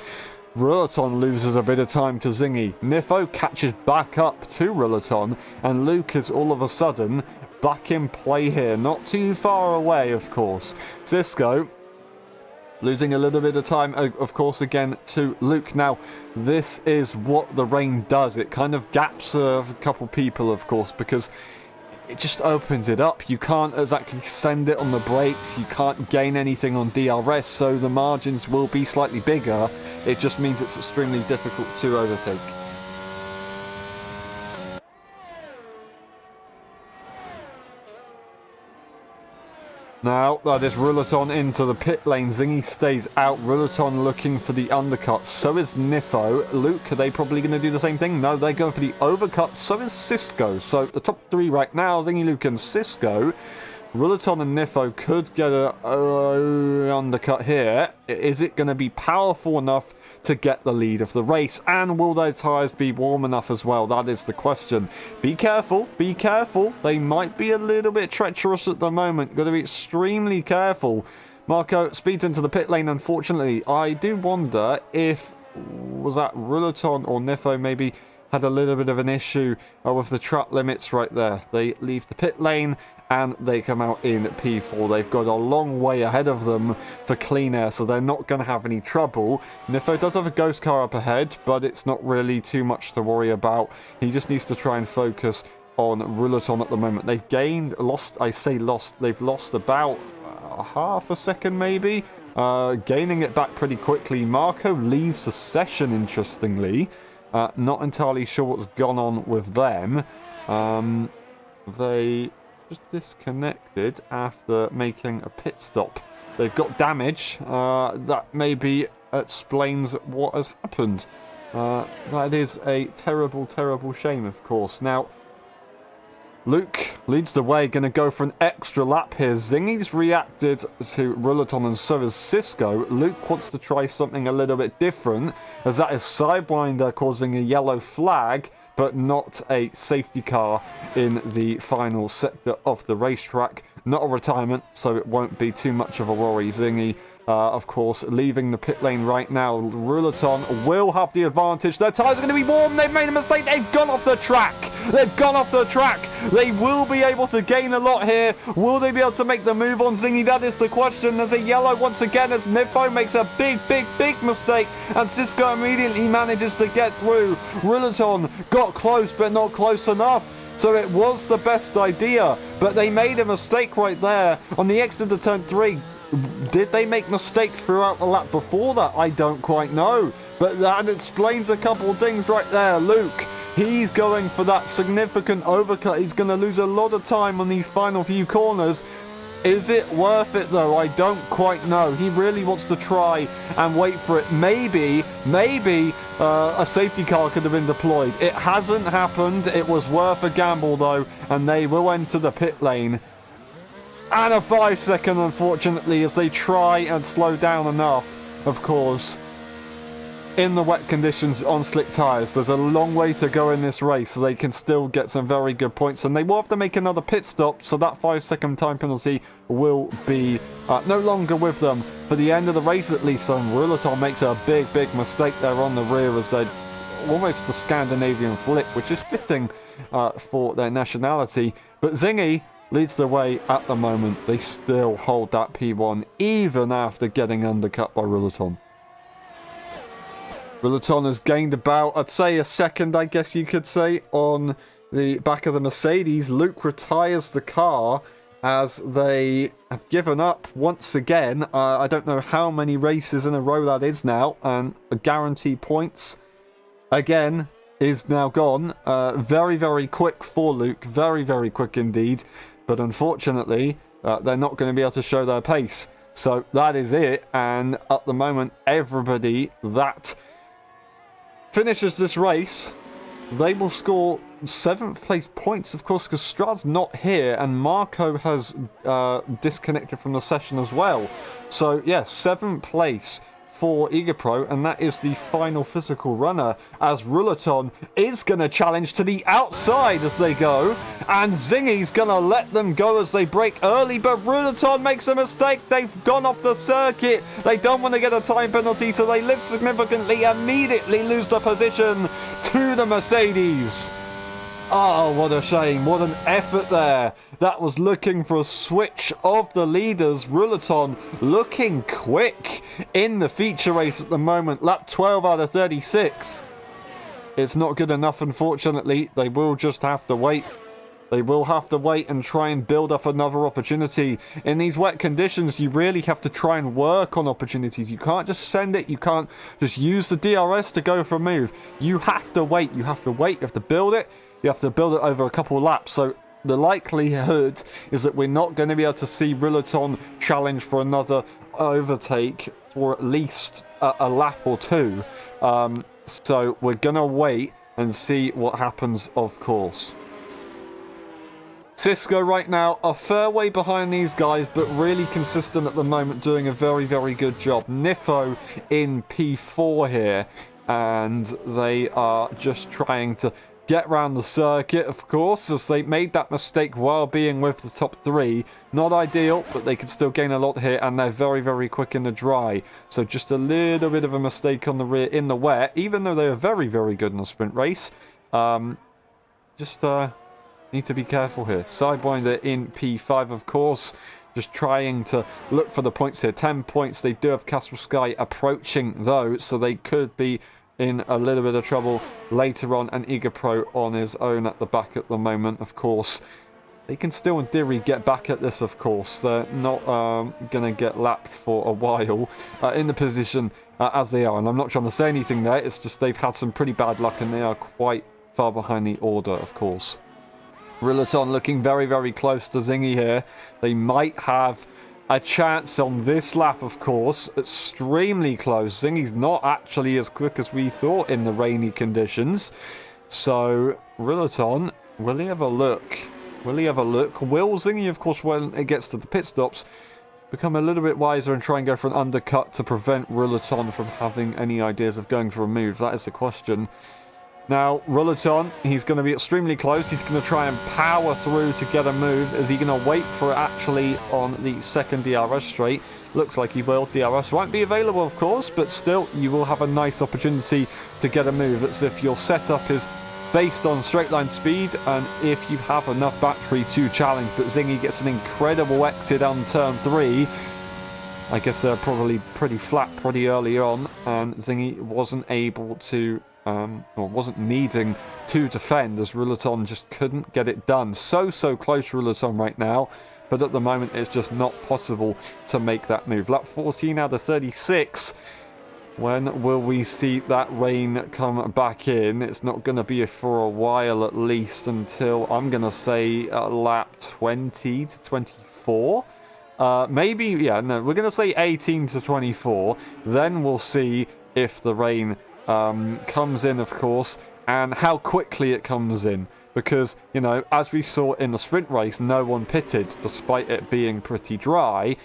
Rillaton loses a bit of time to Zingy. Nifo catches back up to Rillaton, and Luke is all of a sudden back in play here. Not too far away, of course. Cisco losing a little bit of time, of course, again to Luke. Now, this is what the rain does. It kind of gaps a couple people, of course, because it just opens it up. You can't exactly send it on the brakes. You can't gain anything on DRS, so the margins will be slightly bigger. It just means it's extremely difficult to overtake. Now, that is Rillaton into the pit lane. Zingy stays out. Rillaton looking for the undercut. So is Nifo. Luke, are they probably going to do the same thing? No, they're going for the overcut. So is Cisco. So the top 3 right now, Zingy, Luke, and Cisco. Rillaton and Nifo could get an undercut here. Is it going to be powerful enough to get the lead of the race? And will their tyres be warm enough as well? That is the question. Be careful. Be careful. They might be a little bit treacherous at the moment. Got to be extremely careful. Marco speeds into the pit lane, unfortunately. I do wonder if, was that Rillaton or Nifo maybe had a little bit of an issue with the track limits right there. They leave the pit lane and they come out in P4. They've got a long way ahead of them for clean air, so they're not going to have any trouble. Nifo does have a ghost car up ahead, but it's not really too much to worry about. He just needs to try and focus on Rillaton at the moment. They've they've lost about half a second maybe, gaining it back pretty quickly. Marco leaves the session, interestingly. Not entirely sure what's gone on with them. They just disconnected after making a pit stop. They've got damage. That maybe explains what has happened. That is a terrible, terrible shame, of course. Now, Luke leads the way, going to go for an extra lap here. Zingy's reacted to Rillaton and so has Cisco. Luke wants to try something a little bit different, as that is Sidewinder causing a yellow flag, but not a safety car in the final sector of the racetrack. Not a retirement, so it won't be too much of a worry. Zingy, of course, leaving the pit lane right now. Rillaton will have the advantage. Their tyres are going to be warm. They've made a mistake. They've gone off the track. They've gone off the track. They will be able to gain a lot here. Will they be able to make the move on Zingy? That is the question. There's a yellow once again as Nifo makes a big, big, big mistake. And Cisco immediately manages to get through. Rillaton got close, but not close enough. So it was the best idea, but they made a mistake right there on the exit to turn 3. Did they make mistakes throughout the lap before that? I don't quite know, but that explains a couple of things right there. Luke, he's going for that significant overcut. He's going to lose a lot of time on these final few corners. Is it worth it though? I don't quite know. He really wants to try and wait for it. Maybe a safety car could have been deployed. It hasn't happened. It was worth a gamble though, and they will enter the pit lane. And a 5 second, unfortunately, as they try and slow down enough, of course, in the wet conditions on slick tyres. There's a long way to go in this race, so they can still get some very good points, and they will have to make another pit stop, so that 5 second time penalty will be no longer with them for the end of the race at least. So Rillaton makes a big, big mistake there on the rear as they almost the Scandinavian flip, which is fitting for their nationality. But Zingy leads the way at the moment. They still hold that P1 even after getting undercut by Rillaton. Rulaton has gained about, I'd say, a second, I guess you could say, on the back of the Mercedes. Luke retires the car as they have given up once again. I don't know how many races in a row that is now, and the guaranteed points, again, is now gone. Very, very quick for Luke. Very, very quick indeed. But unfortunately, they're not going to be able to show their pace. So that is it. And at the moment, everybody that finishes this race, they will score 7th place points, of course, because Strad's not here and Marco has disconnected from the session as well. So yeah, 7th place for EagerPro, and that is the final physical runner, as Rulaton is going to challenge to the outside as they go, and Zingy's going to let them go as they break early, but Rulaton makes a mistake. They've gone off the circuit. They don't want to get a time penalty, so they lift significantly, immediately lose the position to the Mercedes. Oh, what a shame. What an effort there. That was looking for a switch of the leaders. Rulaton looking quick in the feature race at the moment. Lap 12 out of 36. It's not good enough, unfortunately. They will just have to wait. They will have to wait and try and build up another opportunity. In these wet conditions, you really have to try and work on opportunities. You can't just send it. You can't just use the DRS to go for a move. You have to wait. You have to wait. You have to build it. You have to build it over a couple of laps. So the likelihood is that we're not going to be able to see Rulaton challenge for another overtake for at least a lap or two. So we're going to wait and see what happens, of course. Cisco right now a fair way behind these guys, but really consistent at the moment, doing a very, very good job. Nifo in P4 here, and they are just trying to get round the circuit, of course, as they made that mistake while being with the top 3. Not ideal, but they can still gain a lot here, and they're very, very quick in the dry. So just a little bit of a mistake on the rear in the wet, even though they are very, very good in the sprint race. Need to be careful here. Sidewinder in P5, of course. Just trying to look for the points here. 10 points. They do have Castle Sky approaching, though, so they could be in a little bit of trouble later on, and EagerPro on his own at the back at the moment, of course. They can still, in theory, get back at this, of course. They're not going to get lapped for a while in the position as they are. And I'm not trying to say anything there. It's just they've had some pretty bad luck, and they are quite far behind the order, of course. Rulaton looking very, very close to Zingy here. They might have a chance on this lap, of course. Extremely close. Zingy's not actually as quick as we thought in the rainy conditions. So, Rulaton, will he have a look? Will he have a look? Will Zingy, of course, when it gets to the pit stops, become a little bit wiser and try and go for an undercut to prevent Rulaton from having any ideas of going for a move? That is the question. Now, Rulaton, he's going to be extremely close. He's going to try and power through to get a move. Is he going to wait for it actually on the second DRS straight? Looks like he will. DRS won't be available, of course, but still, you will have a nice opportunity to get a move. It's if your setup is based on straight line speed and if you have enough battery to challenge. But Zingy gets an incredible exit on turn 3. I guess they're probably pretty flat pretty early on, and Zingy wasn't able to or wasn't needing to defend, as Rulaton just couldn't get it done. So close, Rulaton, right now, but at the moment it's just not possible to make that move. Lap 14 out of 36. When will we see that rain come back in? It's not going to be for a while, at least until, I'm going to say, lap 20 to 24. Maybe, yeah, no, we're going to say 18 to 24. Then we'll see if the rain comes in, of course, and how quickly it comes in, because, you know, as we saw in the sprint race, no one pitted despite it being pretty dry.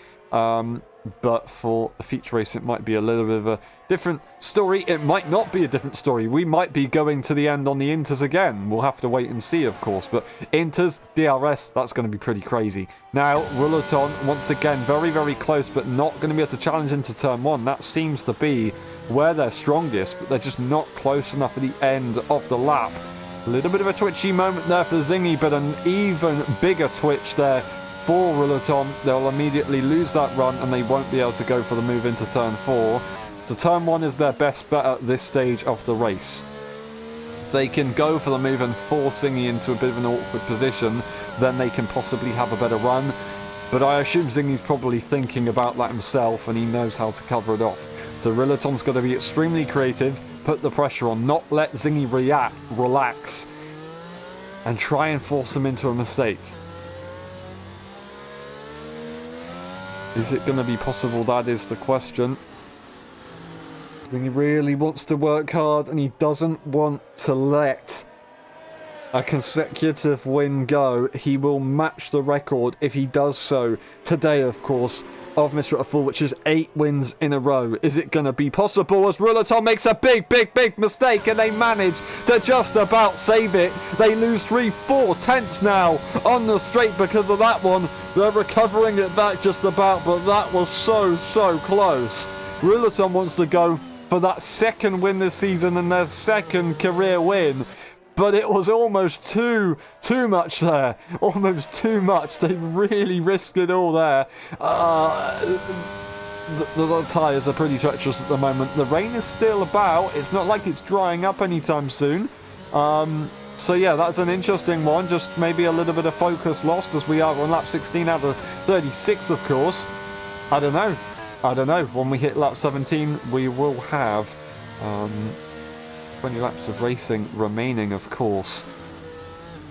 But for the feature race, it might be a little bit of a different story. It might not be a different story. We might be going to the end on the Inters again. We'll have to wait and see, of course. But Inters, DRS, that's going to be pretty crazy. Now, Rulaton, once again, very, very close, but not going to be able to challenge into turn 1. That seems to be where they're strongest, but they're just not close enough at the end of the lap. A little bit of a twitchy moment there for Zingy, but an even bigger twitch there for Rulaton. They'll immediately lose that run, and they won't be able to go for the move into turn 4. So turn 1 is their best bet at this stage of the race. They can go for the move and force Zingy into a bit of an awkward position, then they can possibly have a better run. But I assume Zingy's probably thinking about that himself, and he knows how to cover it off. So Rillaton's got to be extremely creative, put the pressure on, not let Zingy relax, and try and force him into a mistake. Is it going to be possible? That is the question. Zingy really wants to work hard, and he doesn't want to let a consecutive win go. He will match the record if he does so today, of course, of Mr. Full, which is 8 wins in a row. Is it going to be possible as Rillaton makes a big mistake, and they manage to just about save it? They lose 3/4 tenths now on the straight because of that one. They're recovering it back just about, but that was so close. Rillaton wants to go for that second win this season and their second career win. But it was almost too much there. Almost too much. They really risked it all there. The tyres are pretty treacherous at the moment. The rain is still about. It's not like it's drying up anytime soon. So yeah, that's an interesting one. Just maybe a little bit of focus lost as we are on lap 16 out of 36, of course. I don't know. When we hit lap 17, we will have 20 laps of racing remaining, of course.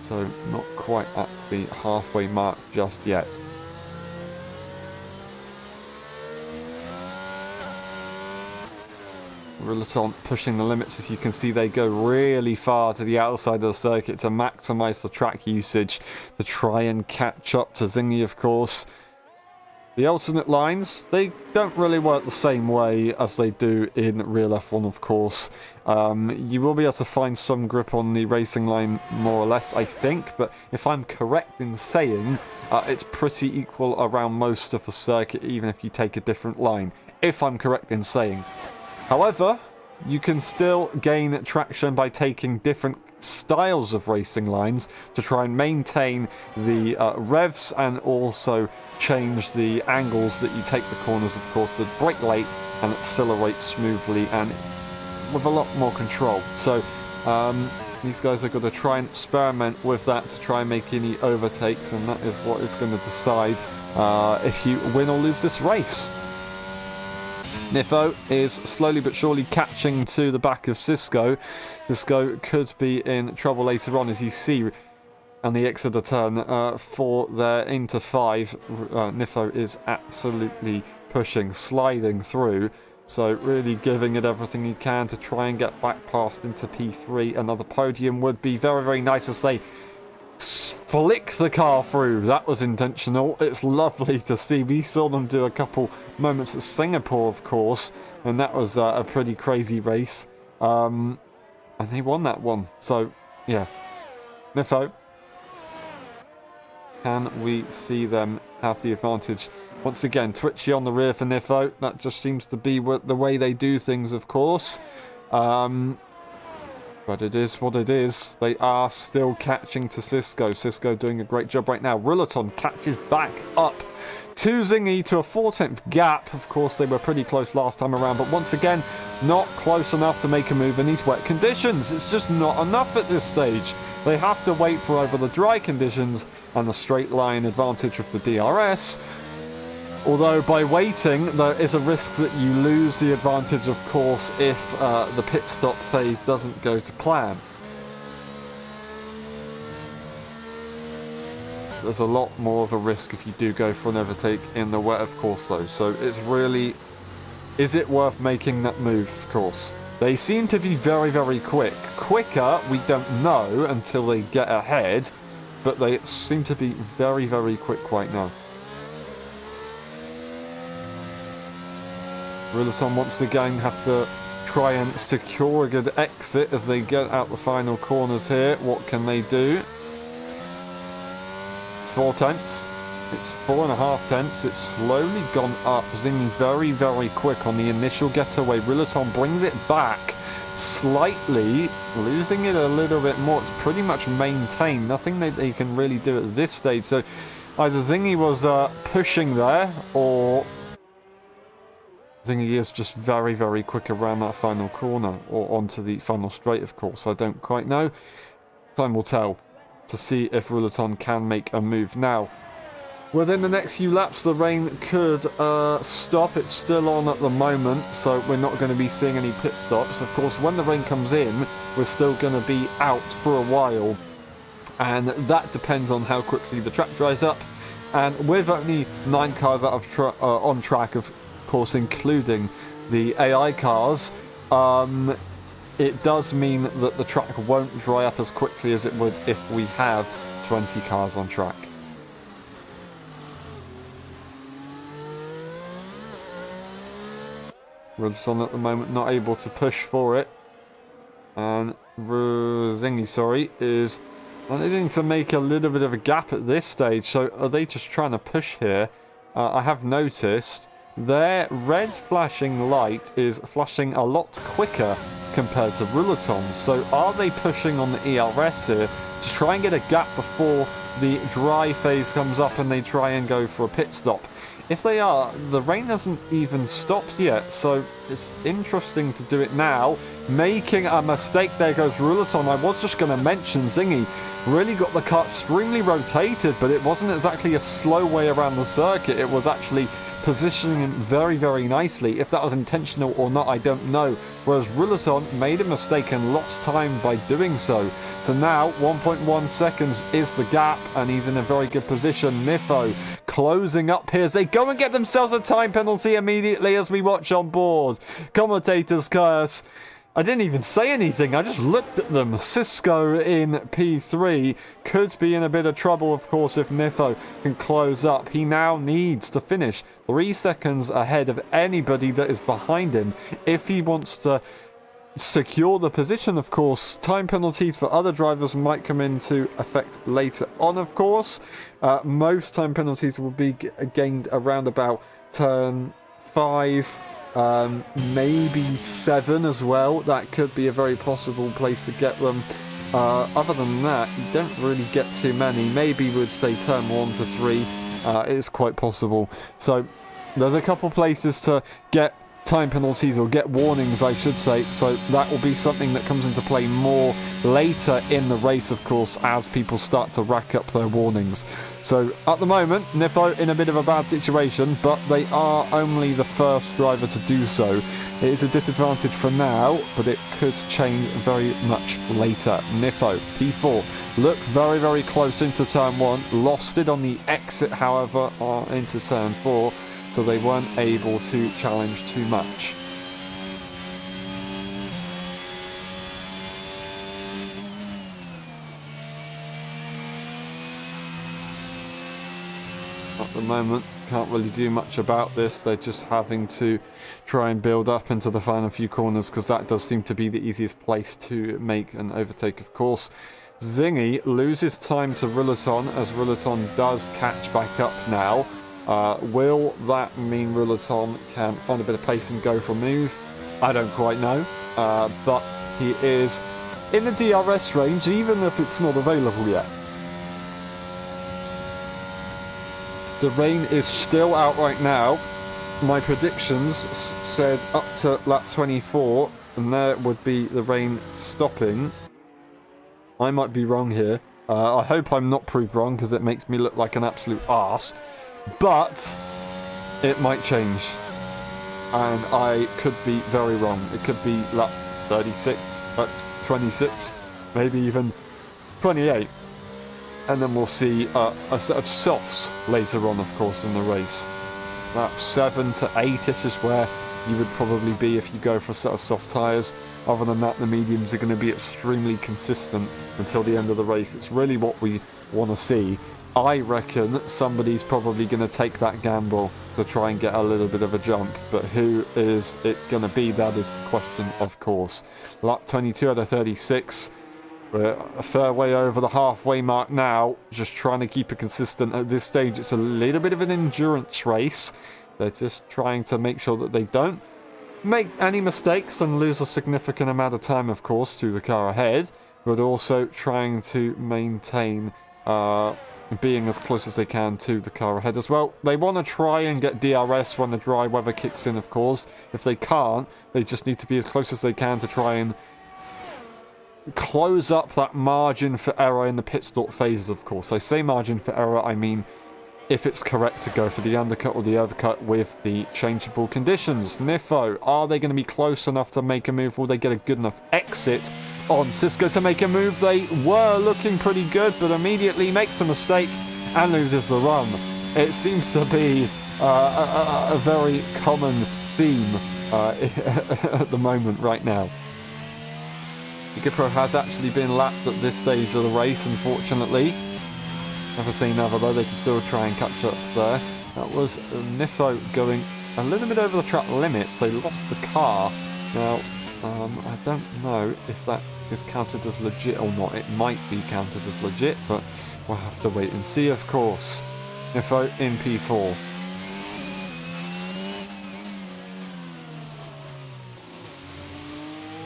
So not quite at the halfway mark just yet. Rillaton pushing the limits. As you can see, they go really far to the outside of the circuit to maximise the track usage, to try and catch up to Zingy, of course. The alternate lines, they don't really work the same way as they do in real F1, of course. You will be able to find some grip on the racing line, more or less, I think. But if I'm correct in saying, it's pretty equal around most of the circuit, even if you take a different line. If I'm correct in saying. However, you can still gain traction by taking different styles of racing lines to try and maintain the revs and also change the angles that you take the corners, of course, to brake late and accelerate smoothly and with a lot more control. So these guys are going to try and experiment with that to try and make any overtakes, and that is what is going to decide if you win or lose this race. Nifo is slowly but surely catching to the back of Cisco. Cisco could be in trouble later on, as you see on the exit of the turn for their into 5. Nifo is absolutely pushing, sliding through. So really giving it everything he can to try and get back past into P3. Another podium would be very nice as they flick the car through. That was intentional. It's lovely to see. We saw them do a couple moments at Singapore, of course, and that was a pretty crazy race. And they won that one. So, yeah. Nifo. Can we see them have the advantage? Once again, twitchy on the rear for Nifo. That just seems to be the way they do things, of course. But it is what it is. They are still catching to Cisco. Cisco doing a great job right now. Rillaton catches back up to Zingy to a 4/10 gap. Of course, they were pretty close last time around, but once again, not close enough to make a move in these wet conditions. It's just not enough at this stage. They have to wait for over the dry conditions and the straight line advantage of the DRS. Although by waiting, there is a risk that you lose the advantage, of course, if the pit stop phase doesn't go to plan. There's a lot more of a risk if you do go for an overtake in the wet, of course, though. So it's really, is it worth making that move, of course? They seem to be very quick. Quicker, we don't know until they get ahead, but they seem to be very quick right now. Rillaton once again have to try and secure a good exit as they get out the final corners here. What can they do? 4 tenths. It's 4.5 tenths. It's slowly gone up. Zingy very quick on the initial getaway. Rillaton brings it back slightly, losing it a little bit more. It's pretty much maintained. Nothing that they can really do at this stage. So either Zingy was pushing there, or Zingy is just very, very quick around that final corner, or onto the final straight, of course. I don't quite know. Time will tell to see if Ruleton can make a move. Now, within the next few laps, the rain could stop. It's still on at the moment, so we're not going to be seeing any pit stops. Of course, when the rain comes in, we're still going to be out for a while, and that depends on how quickly the track dries up. And with only 9 cars out of on track, of course, including the AI cars, it does mean that the track won't dry up as quickly as it would if we have 20 cars on track. Ruleton at the moment not able to push for it, and Zingy, is needing to make a little bit of a gap at this stage. So are they just trying to push here? I have noticed their red flashing light is flashing a lot quicker compared to Ruleton. So are they pushing on the ERS here to try and get a gap before the dry phase comes up and they try and go for a pit stop? If they are, the rain hasn't even stopped yet, so it's interesting to do it now. Making a mistake, there goes Ruleton. I was just going to mention Zingy really got the car extremely rotated, but it wasn't exactly a slow way around the circuit. It was actually positioning him very, very nicely. If that was intentional or not, I don't know. Whereas Ruleton made a mistake and lost time by doing so. So now 1.1 seconds is the gap, and he's in a very good position. Nifo closing up here as they go and get themselves a time penalty immediately as we watch on board. Commentators curse. I didn't even say anything, I just looked at them. Cisco in P3 could be in a bit of trouble, of course, if Nifo can close up. He now needs to finish 3 seconds ahead of anybody that is behind him if he wants to secure the position, of course. Time penalties for other drivers might come into effect later on, of course. Most time penalties will be gained around about turn 5. Maybe 7 as well. That could be a very possible place to get them. Other than that, you don't really get too many. Maybe we'd say turn 1 to 3. It is quite possible. So there's a couple places to get time penalties, or get warnings I should say, so that will be something that comes into play more later in the race, of course, as people start to rack up their warnings. So at the moment, Nifo in a bit of a bad situation, but they are only the first driver to do so. It is a disadvantage for now, but it could change very much later. Nifo, P4, looked very, very close into turn 1, lost it on the exit, however, into turn 4, so they weren't able to challenge too much. At the moment, can't really do much about this. They're just having to try and build up into the final few corners, because that does seem to be the easiest place to make an overtake, of course. Zingy loses time to Ruleton as Ruleton does catch back up now. Will that mean Ruleton can find a bit of pace and go for a move? I don't quite know, but he is in the DRS range, even if it's not available yet. The rain is still out right now. My predictions said up to lap 24, and there would be the rain stopping. I might be wrong here. I hope I'm not proved wrong, because it makes me look like an absolute arse. But it might change, and I could be very wrong. It could be lap 36, 26, maybe even 28, and then we'll see a set of softs later on, of course, in the race. Lap 7 to 8ish is where you would probably be if you go for a set of soft tyres. Other than that, the mediums are going to be extremely consistent until the end of the race. It's really what we want to see. I reckon somebody's probably going to take that gamble to try and get a little bit of a jump, but who is it going to be? That is the question, of course. Lap 22 out of 36. We're a fair way over the halfway mark now, just trying to keep it consistent. At this stage, it's a little bit of an endurance race. They're just trying to make sure that they don't make any mistakes and lose a significant amount of time, of course, to the car ahead, but also trying to maintain being as close as they can to the car ahead as well. They want to try and get DRS when the dry weather kicks in, of course. If they can't, they just need to be as close as they can to try and close up that margin for error in the pit stop phases, of course. I say margin for error, I mean if it's correct to go for the undercut or the overcut with the changeable conditions. Nifo, are they going to be close enough to make a move? Will they get a good enough exit on Cisco to make a move? They were looking pretty good, but immediately makes a mistake and loses the run. It seems to be a very common theme at the moment right now. Pro has actually been lapped at this stage of the race, unfortunately. Never say never, though. They can still try and catch up there. That was Nifo going a little bit over the track limits. They lost the car. Now, I don't know if that is counted as legit or not. It might be counted as legit, but we'll have to wait and see, of course. Nifo in P4.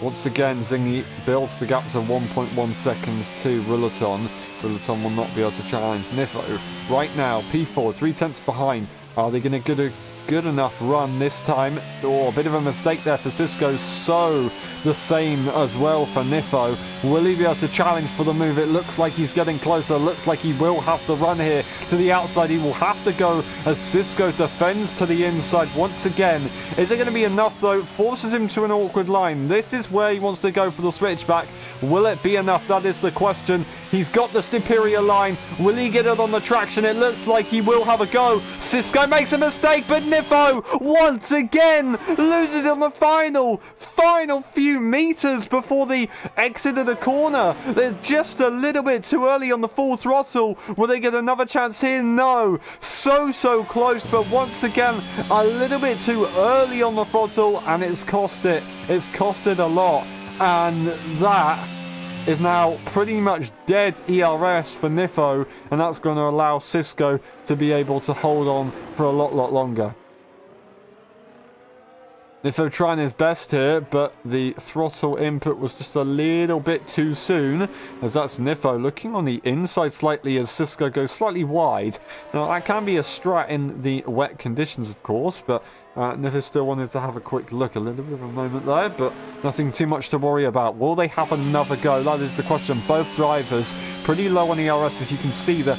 Once again, Zingy builds the gap to 1.1 seconds to Rulaton. Rulaton will not be able to challenge Nifo. Right now, P4, 3/10 behind. Are they going to get a good enough run this time? Oh, a bit of a mistake there for Cisco. So, the same as well for Nifo. Will he be able to challenge for the move? It looks like he's getting closer. Looks like he will have the run here to the outside. He will have to go as Cisco defends to the inside once again. Is it going to be enough, though? Forces him to an awkward line. This is where he wants to go for the switchback. Will it be enough? That is the question. He's got the superior line. Will he get it on the traction? It looks like he will have a go. Cisco makes a mistake, but Nifo once again loses on the final few meters before the exit of the corner. They're just a little bit too early on the full throttle. Will they get another chance here? No. So close, but once again a little bit too early on the throttle, and it's costed a lot. And that is now pretty much dead ERS for Nifo, and that's going to allow Cisco to be able to hold on for a lot longer. Nifo trying his best here, but the throttle input was just a little bit too soon, as that's Nifo looking on the inside slightly as Cisco goes slightly wide. Now, that can be a strat in the wet conditions, of course, but Nifo still wanted to have a quick look. A little bit of a moment there, but nothing too much to worry about. Will they have another go? That is the question. Both drivers pretty low on ERS, as you can see. The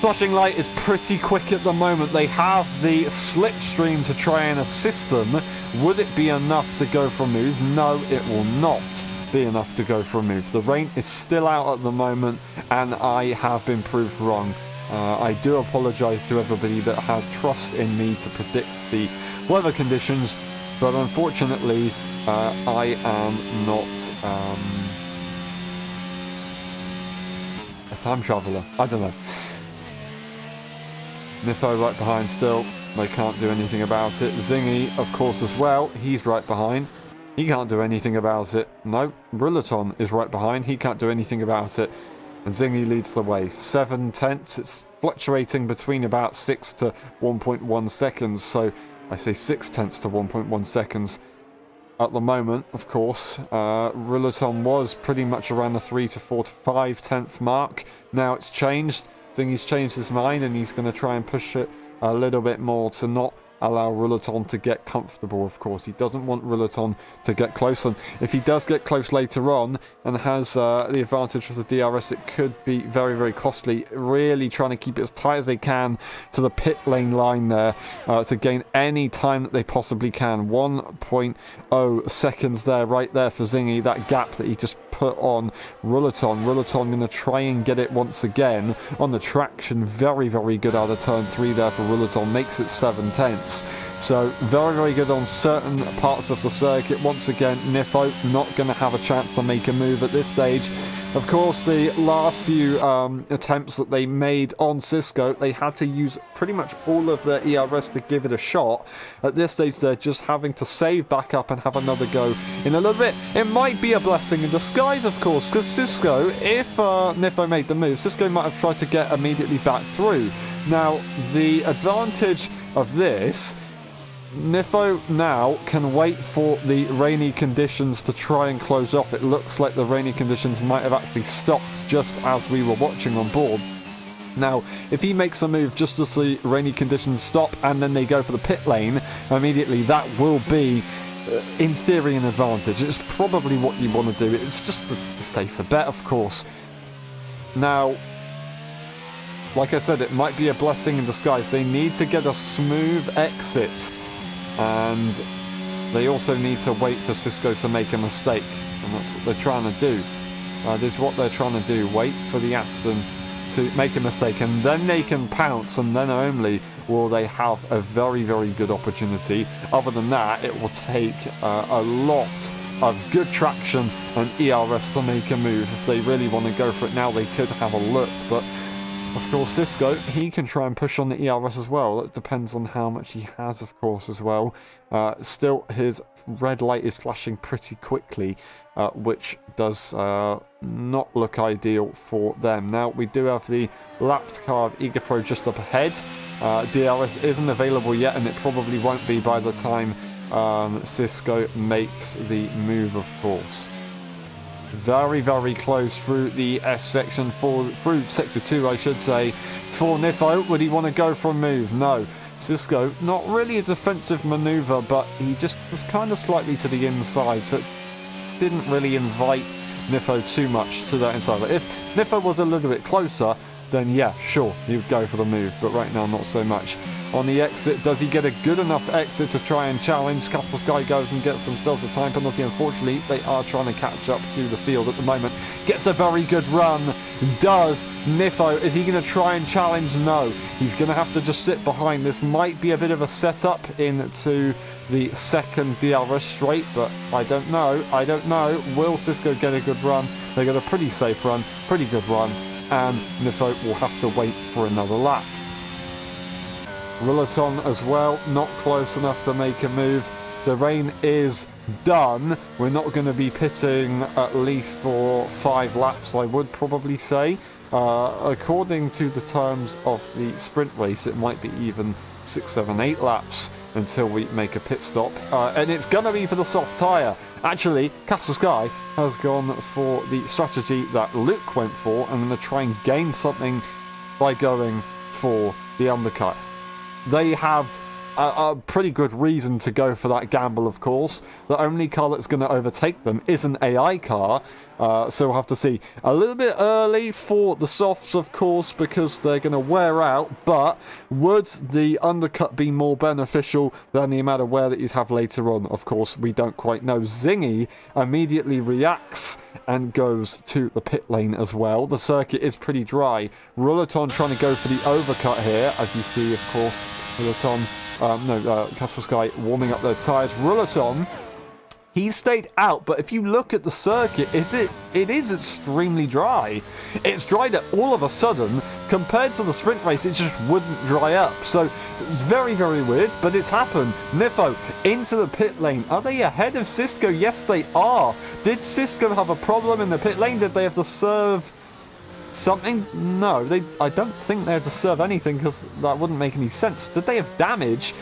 flashing light is pretty quick at the moment. They have the slipstream to try and assist them. Would it be enough to go for a move? No, it will not be enough to go for a move. The rain is still out at the moment, and I have been proved wrong. I do apologise to everybody that had trust in me to predict the weather conditions, but unfortunately, I am not a time traveller. I don't know. Nifo right behind still. They can't do anything about it. Zingy, of course, as well. He's right behind. He can't do anything about it. No, Rulaton is right behind. He can't do anything about it. And Zingy leads the way. 7/10. It's fluctuating between about 6 to 1.1 seconds. So I say 6/10 to 1.1 seconds. At the moment, of course, Rulaton was pretty much around the 3 to 4 to 5/10 mark. Now it's changed. Zingy's changed his mind, and he's going to try and push it a little bit more to not allow Rulaton to get comfortable, of course. He doesn't want Rulaton to get close, and if he does get close later on and has the advantage of the DRS, it could be very costly. Really trying to keep it as tight as they can to the pit lane line there to gain any time that they possibly can. 1.0 seconds there, right there for Zingy, that gap that he just put on Rulaton. Rulaton going to try and get it once again on the traction. Very good out of turn 3 there for Rulaton. Makes it 7/10. So very good on certain parts of the circuit. Once again, Nifo not going to have a chance to make a move at this stage. Of course, the last few attempts that they made on Cisco, they had to use pretty much all of their ERS to give it a shot. At this stage, they're just having to save back up and have another go in a little bit. It might be a blessing in disguise, of course, because Cisco, if Nifo made the move, Cisco might have tried to get immediately back through. Now, the advantage of this, Nifo now can wait for the rainy conditions to try and close off. It looks like the rainy conditions might have actually stopped just as we were watching on board. Now, if he makes a move just as the rainy conditions stop and then they go for the pit lane, immediately that will be, in theory, an advantage. It's probably what you want to do. It's just the safer bet, of course. Now, like I said, it might be a blessing in disguise. They need to get a smooth exit, and they also need to wait for Cisco to make a mistake, and that's what they're trying to do. That is what they're trying to do. Wait for the Aston to make a mistake, and then they can pounce, and then only will they have a very, very good opportunity. Other than that, it will take a lot of good traction and ERS to make a move. If they really want to go for it now, they could have a look, but of course Cisco, he can try and push on the ERS as well. It depends on how much he has, of course, as well. Still, his red light is flashing pretty quickly, which does not look ideal for them. Now, we do have the lapped car of EagerPro just up ahead. DRS isn't available yet, and it probably won't be by the time Cisco makes the move, of course. Very, very close through the S section, through Sector 2, I should say, for Nifo. Would he want to go for a move? No. Cisco, not really a defensive maneuver, but he just was kind of slightly to the inside, so it didn't really invite Nifo too much to that inside. But if Nifo was a little bit closer, then yeah, sure, he would go for the move, but right now not so much. On the exit, does he get a good enough exit to try and challenge? Casper Sky goes and gets themselves a time penalty. Unfortunately, they are trying to catch up to the field at the moment. Gets a very good run. Does Nifo. Is he going to try and challenge? No. He's going to have to just sit behind. This might be a bit of a setup into the second DRS straight, but I don't know. I don't know. Will Cisco get a good run? They got a pretty safe run, pretty good run, and Nifo will have to wait for another lap. Rullaton as well, not close enough to make a move. The rain is done. We're not going to be pitting at least for 5 laps, I would probably say. According to the terms of the sprint race, it might be even 6, 7, 8 laps until we make a pit stop. And it's going to be for the soft tyre. Actually, Castle Sky has gone for the strategy that Luke went for, and going to try and gain something by going for the undercut. They have a pretty good reason to go for that gamble, of course. The only car that's going to overtake them is an AI car, so we'll have to see. A little bit early for the softs, of course, because they're going to wear out, but would the undercut be more beneficial than the amount of wear that you'd have later on? Of course, we don't quite know. Zingy immediately reacts and goes to the pit lane as well. The circuit is pretty dry. Rullaton trying to go for the overcut here, as you see, of course. Rullaton, Casper Sky warming up their tyres. Rullaton, he stayed out, but if you look at the circuit, it is extremely dry. It's dried up all of a sudden. Compared to the sprint race, it just wouldn't dry up. So it's very, very weird, but it's happened. Nifo into the pit lane. Are they ahead of Cisco? Yes, they are. Did Cisco have a problem in the pit lane? Did they have to serve something? No, I don't think they had to serve anything, because that wouldn't make any sense. Did they have damage?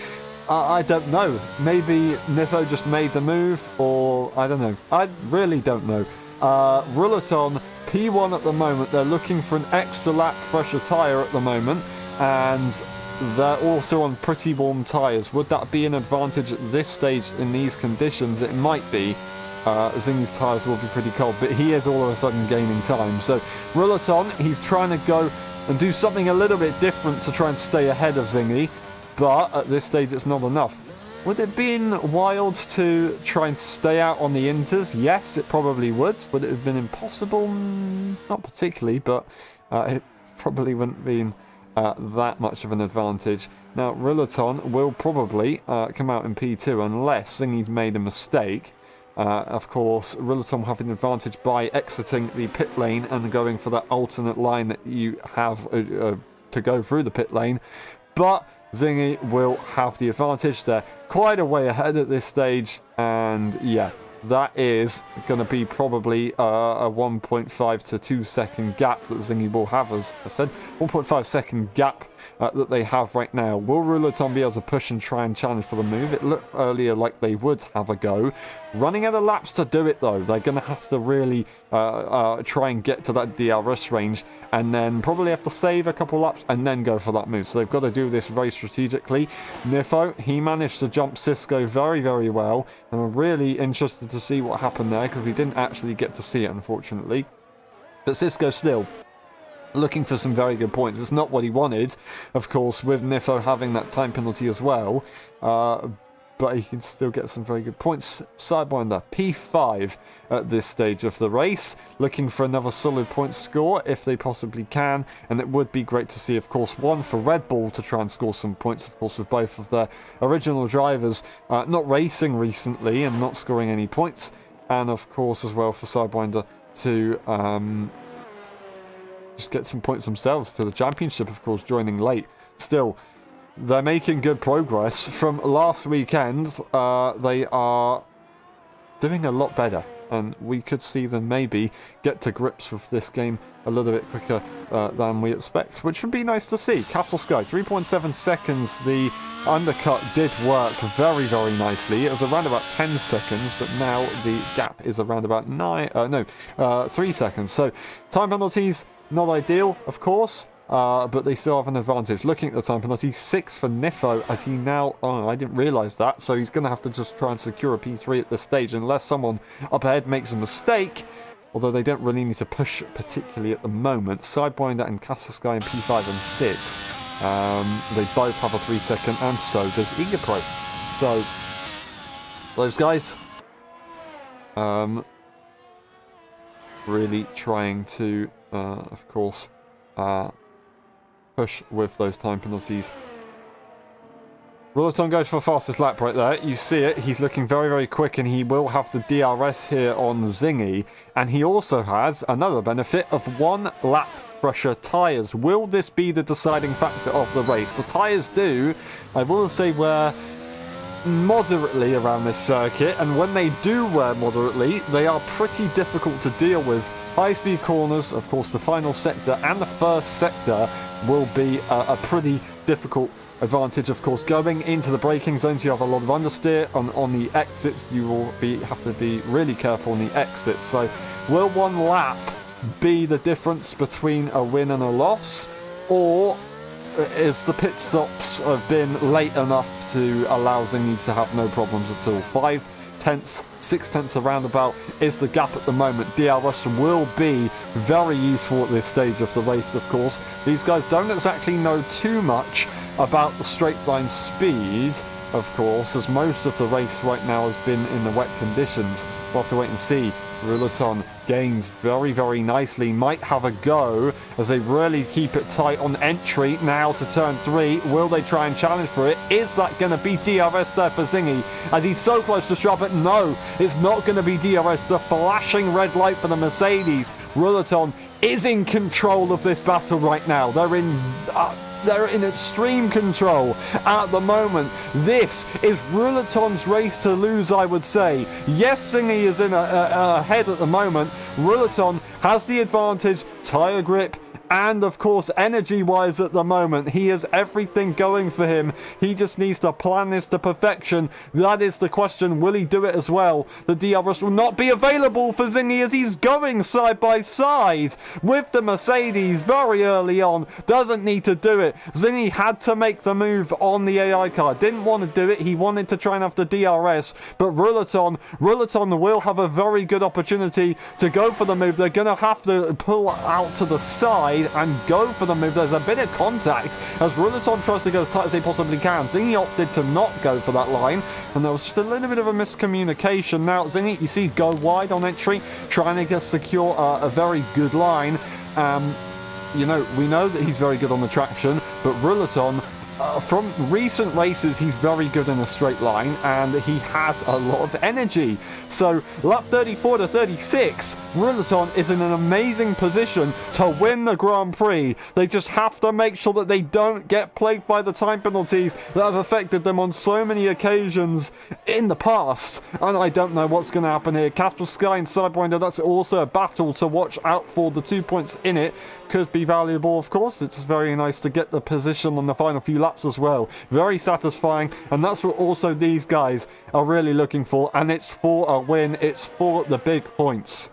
I don't know. Maybe Nifo just made the move, or I don't know. I really don't know. Rullaton, P1 at the moment. They're looking for an extra lap fresher tyre at the moment, and they're also on pretty warm tyres. Would that be an advantage at this stage in these conditions? It might be. Zingy's tyres will be pretty cold, but he is all of a sudden gaining time. So Rullaton, he's trying to go and do something a little bit different to try and stay ahead of Zingy, but at this stage it's not enough. Would it been wild to try and stay out on the inters? Yes, it probably would. Would it have been impossible? Not particularly, but it probably wouldn't have been that much of an advantage. Now, Rullaton will probably come out in P2 unless Zingy's made a mistake. Of course, Rullaton will have an advantage by exiting the pit lane and going for that alternate line that you have to go through the pit lane. But Zingy will have the advantage. They're quite a way ahead at this stage, and yeah, that is going to be probably a 1.5 to 2 second gap that Zingy will have, as I said. 1.5 second gap that they have right now. Will Ruleton be able to push and try and challenge for the move? It looked earlier like they would have a go. Running out of laps to do it, though. They're going to have to really try and get to that DRS range, and then probably have to save a couple laps and then go for that move. So they've got to do this very strategically. Nifo, he managed to jump Cisco very, very well, and I'm really interested to see what happened there, because we didn't actually get to see it, unfortunately. But Cisco still looking for some very good points. It's not what he wanted, of course, with Nifo having that time penalty as well, but he can still get some very good points. Sidewinder, P5 at this stage of the race, looking for another solid point score if they possibly can, and it would be great to see, of course, one for Red Bull to try and score some points, of course, with both of their original drivers not racing recently and not scoring any points, and of course as well for Sidewinder to just get some points themselves to the championship, of course, joining late. Still, they're making good progress. From last weekend, they are doing a lot better, and we could see them maybe get to grips with this game a little bit quicker than we expect, which would be nice to see. Castle Sky, 3.7 seconds. The undercut did work very, very nicely. It was around about 10 seconds, but now the gap is around about 3 seconds. So time penalties, not ideal, of course, but they still have an advantage. Looking at the time penalty, 6 for Nifo, as he now... Oh, I didn't realise that, so he's going to have to just try and secure a P3 at this stage, unless someone up ahead makes a mistake, although they don't really need to push particularly at the moment. Sidewinder and Castle Sky in P5 and 6. They both have a 3 second, and so does EagerPro. So, those guys... really trying to, of course, push with those time penalties. Ruleton goes for fastest lap right there. You see it. He's looking very, very quick, and he will have the DRS here on Zingy. And he also has another benefit of 1 lap fresher tyres. Will this be the deciding factor of the race? The tyres do, I will say, wear moderately around this circuit, and when they do wear moderately, they are pretty difficult to deal with. High-speed corners, of course, the final sector and the first sector will be a pretty difficult advantage. Of course, going into the braking zones, you have a lot of understeer. On the exits, you will have to be really careful on the exits. So, will 1 lap be the difference between a win and a loss, or is the pit stops have been late enough to allow Zingy to have no problems at all? 5 tenths, 6 tenths around about is the gap at the moment. DRS will be very useful at this stage of the race, of course. These guys don't exactly know too much about the straight line speed, of course, as most of the race right now has been in the wet conditions. We'll have to wait and see. Ruleton gains very, very nicely. Might have a go as they really keep it tight on entry now to turn 3. Will they try and challenge for it? Is that going to be DRS there for Zingy? As he's so close to shove it. No, it's not going to be DRS. The flashing red light for the Mercedes. Ruleton is in control of this battle right now. They're in extreme control at the moment. This is Ruleton's race to lose, I would say. Yes, Zingy is in ahead at the moment. Ruleton has the advantage, tyre grip, and of course energy-wise at the moment. He has everything going for him. He just needs to plan this to perfection. That is the question. Will he do it as well? The DRS will not be available for Zingy as he's going side by side with the Mercedes very early on. Doesn't need to do it. Zingy had to make the move on the AI car. Didn't want to do it. He wanted to try and have the DRS, but Ruleton will have a very good opportunity to go for the move. They're going to have to pull out to the side and go for the move. There's a bit of contact as Ruleton tries to go as tight as they possibly can. Zingy opted to not go for that line, and there was just a little bit of a miscommunication. Now Zingy, you see, go wide on entry, trying to secure a very good line. You know, we know that he's very good on the traction, but Ruleton from recent races, he's very good in a straight line, and he has a lot of energy. So, lap 34 to 36, Ruleton is in an amazing position to win the Grand Prix. They just have to make sure that they don't get plagued by the time penalties that have affected them on so many occasions in the past. And I don't know what's going to happen here. Casper Sky and Sidewinder, that's also a battle to watch out for. The 2 points in it could be valuable, of course. It's very nice to get the position on the final few laps as well. Very satisfying, and that's what also these guys are really looking for, and it's for a win. It's for the big points.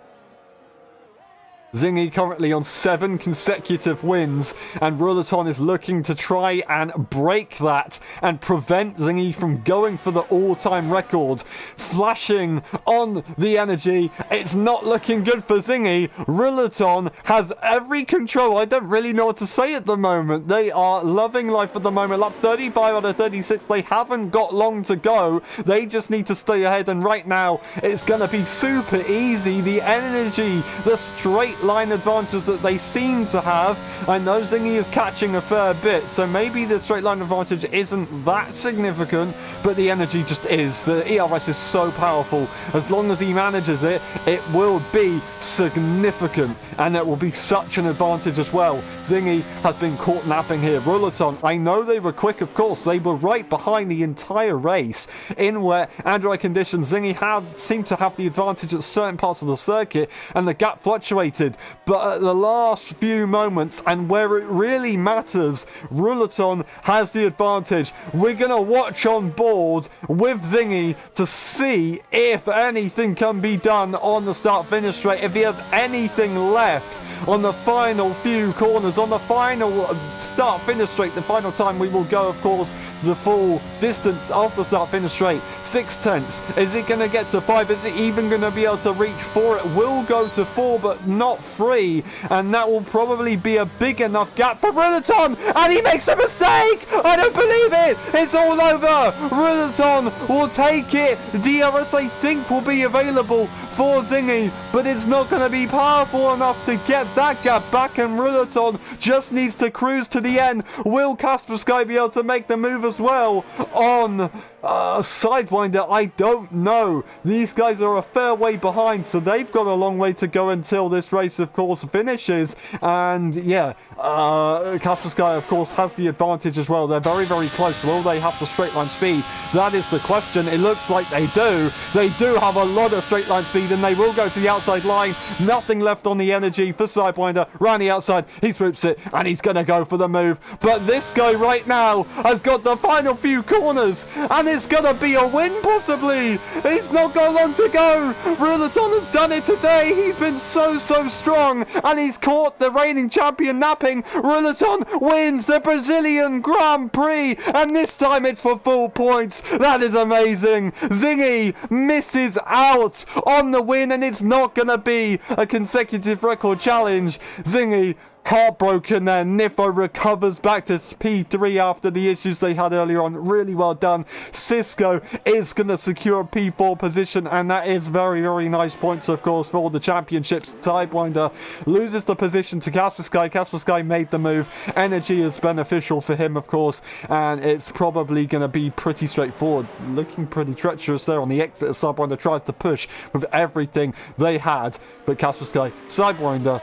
Zingy currently on 7 consecutive wins, and Ruleton is looking to try and break that and prevent Zingy from going for the all-time record. Flashing on the energy, it's not looking good for Zingy. Ruleton has every control. I don't really know what to say at the moment. They are loving life at the moment. Lap 35 out of 36, they haven't got long to go. They just need to stay ahead, and right now, it's going to be super easy. The energy, the straight line advantage that they seem to have. I know Zingy is catching a fair bit, so maybe the straight line advantage isn't that significant, but the energy just is. The ERS is so powerful. As long as he manages it, it will be significant, and it will be such an advantage as well. Zingy has been caught napping here. Ruleton, I know they were quick, of course. They were right behind the entire race in wet and dry conditions. Zingy seemed to have the advantage at certain parts of the circuit, and the gap fluctuated. But at the last few moments, and where it really matters, Ruleton has the advantage. We're going to watch on board with Zingy to see if anything can be done on the start-finish straight, if he has anything left on the final few corners, on the final start-finish straight. The final time we will go, of course, the full distance of the start-finish straight. 6/10. Is it going to get to 5? Is it even going to be able to reach 4? It will go to 4, but not 3. And that will probably be a big enough gap for Ruleton. And he makes a mistake! I don't believe it! It's all over! Ruleton will take it. DRS, I think, will be available for Zingy, but it's not going to be powerful enough to get that gap back, and Ruleton just needs to cruise to the end. Will Casper Sky be able to make the move as well on Sidewinder? I don't know. These guys are a fair way behind, so they've got a long way to go until this race, of course, finishes. And yeah, Casper Sky, of course, has the advantage as well. They're very, very close. Will they have the straight line speed? That is the question. It looks like they do. They do have a lot of straight line speed, and they will go to the outside line. Nothing left on the energy for Sidewinder. Round the outside, he swoops it, and he's going to go for the move. But this guy right now has got the final few corners, and it's going to be a win, possibly. He's not got long to go. Ruleton has done it today. He's been so strong, and he's caught the reigning champion napping. Ruleton wins the Brazilian Grand Prix, and this time it's for full points. That is amazing. Zingy misses out on the win, and it's not going to be a consecutive record challenge. Zingy heartbroken there. Nifo recovers back to P3 after the issues they had earlier on. Really well done. Cisco is going to secure a P4 position, and that is very, very nice points, of course, for the championships. Sidewinder loses the position to Casper Sky. Casper Sky made the move. Energy is beneficial for him, of course, and it's probably going to be pretty straightforward. Looking pretty treacherous there on the exit as Sidewinder tries to push with everything they had, but Casper Sky, Sidewinder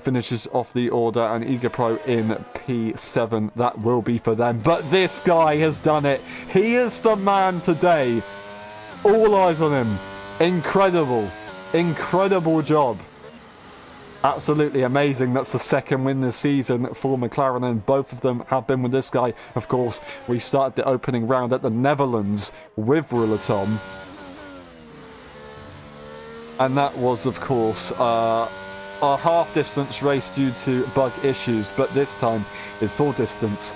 finishes off the order, and Eager Pro in P7. That will be for them, but this guy has done it. He is the man today. All eyes on him. Incredible job. Absolutely amazing. That's the second win this season for McLaren, and both of them have been with this guy. Of course, we started the opening round at the Netherlands with Ruleton, and that was, of course, a half-distance race due to bug issues, but this time is full distance,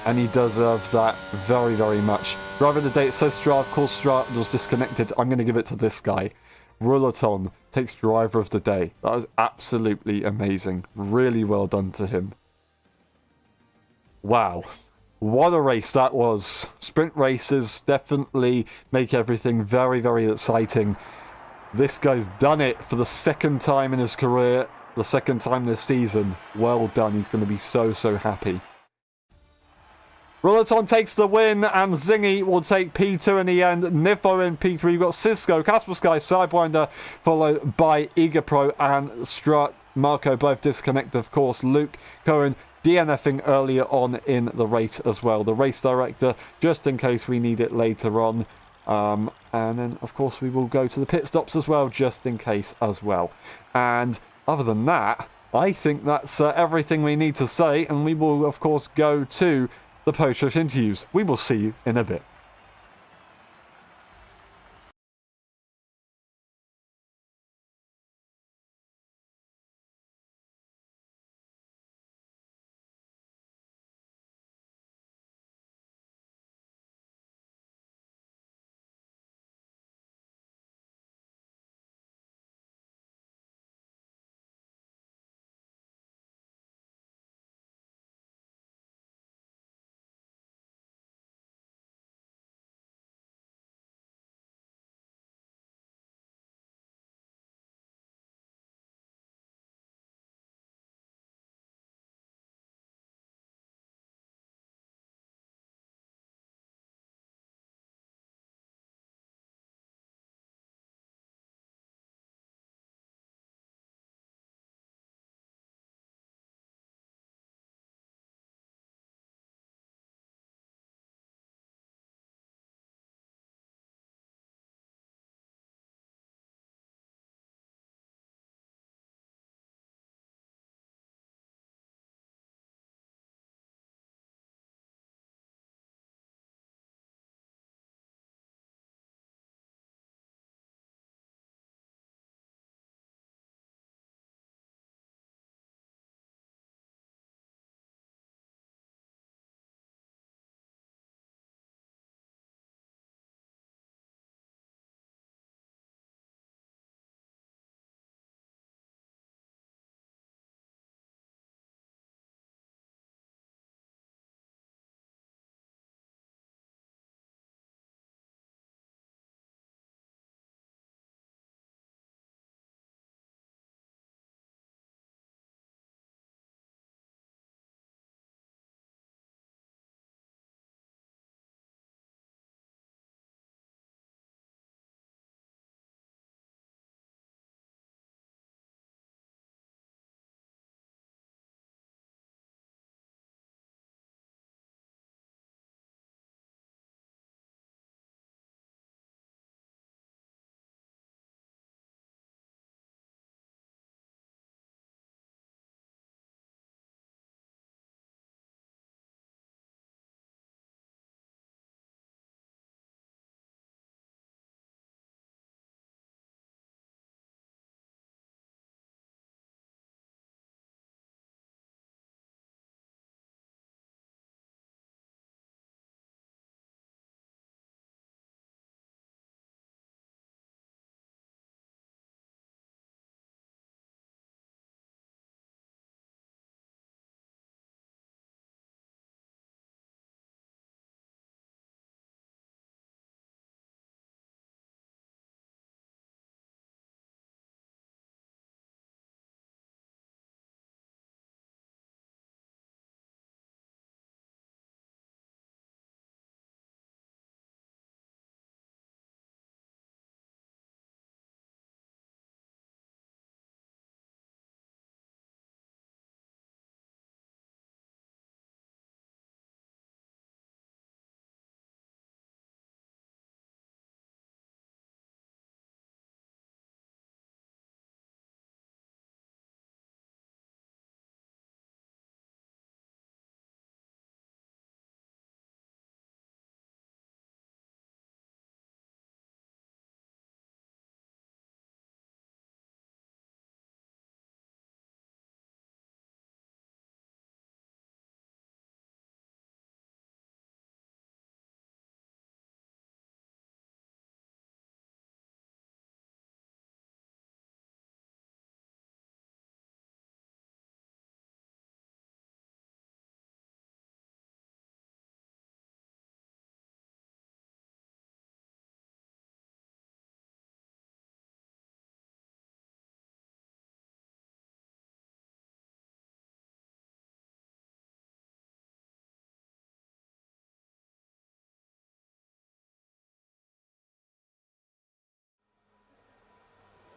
and he deserves that very, very much. Driver of the day, it says Stra, of course Stra was disconnected. I'm going to give it to this guy. Ruleton takes driver of the day. That was absolutely amazing. Really well done to him. Wow. What a race that was. Sprint races definitely make everything very, very exciting. This guy's done it for the second time in his career, the second time this season. Well done. He's going to be so happy. Rulaton takes the win, and Zingy will take P2 in the end. Nifo in P3. You've got Cisco, Casper Sky, Sidewinder, followed by Egapro and Strut. Marco both disconnect, of course. Luke Cohen DNFing earlier on in the race as well. The race director, just in case we need it later on. And then, of course, we will go to the pit stops as well, just in case as well. And other than that, I think that's everything we need to say. And we will, of course, go to the post-race interviews. We will see you in a bit.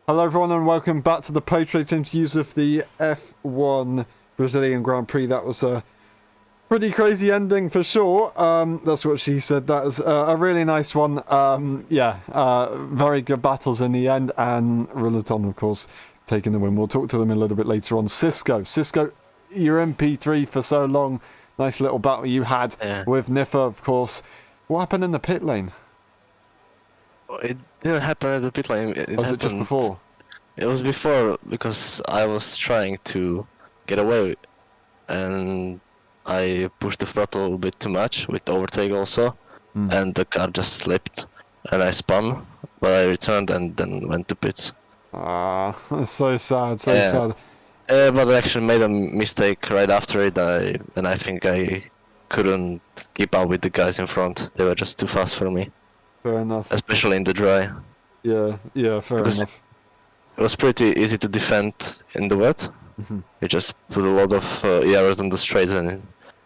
Hello everyone and welcome back to the post-race interviews of the F1 Brazilian Grand Prix. That was a pretty crazy ending for sure. That's what she said. That is a really nice one. Very good battles in the end, and Ruleton, of course, taking the win. We'll talk to them a little bit later on. Cisco, you're in P3 for so long. Nice little battle you had with Niffa, of course. What happened in the pit lane? It didn't happen at the pit lane. Was it just before? It was before, because I was trying to get away and I pushed the throttle a bit too much with overtake also, and the car just slipped and I spun, but I returned and then went to pits. So sad, sad. But I actually made a mistake right after it, and I think I couldn't keep up with the guys in front. They were just too fast for me. Fair enough. Especially in the dry. Yeah, fair enough. It was pretty easy to defend in the wet. You just put a lot of ERs on the straights and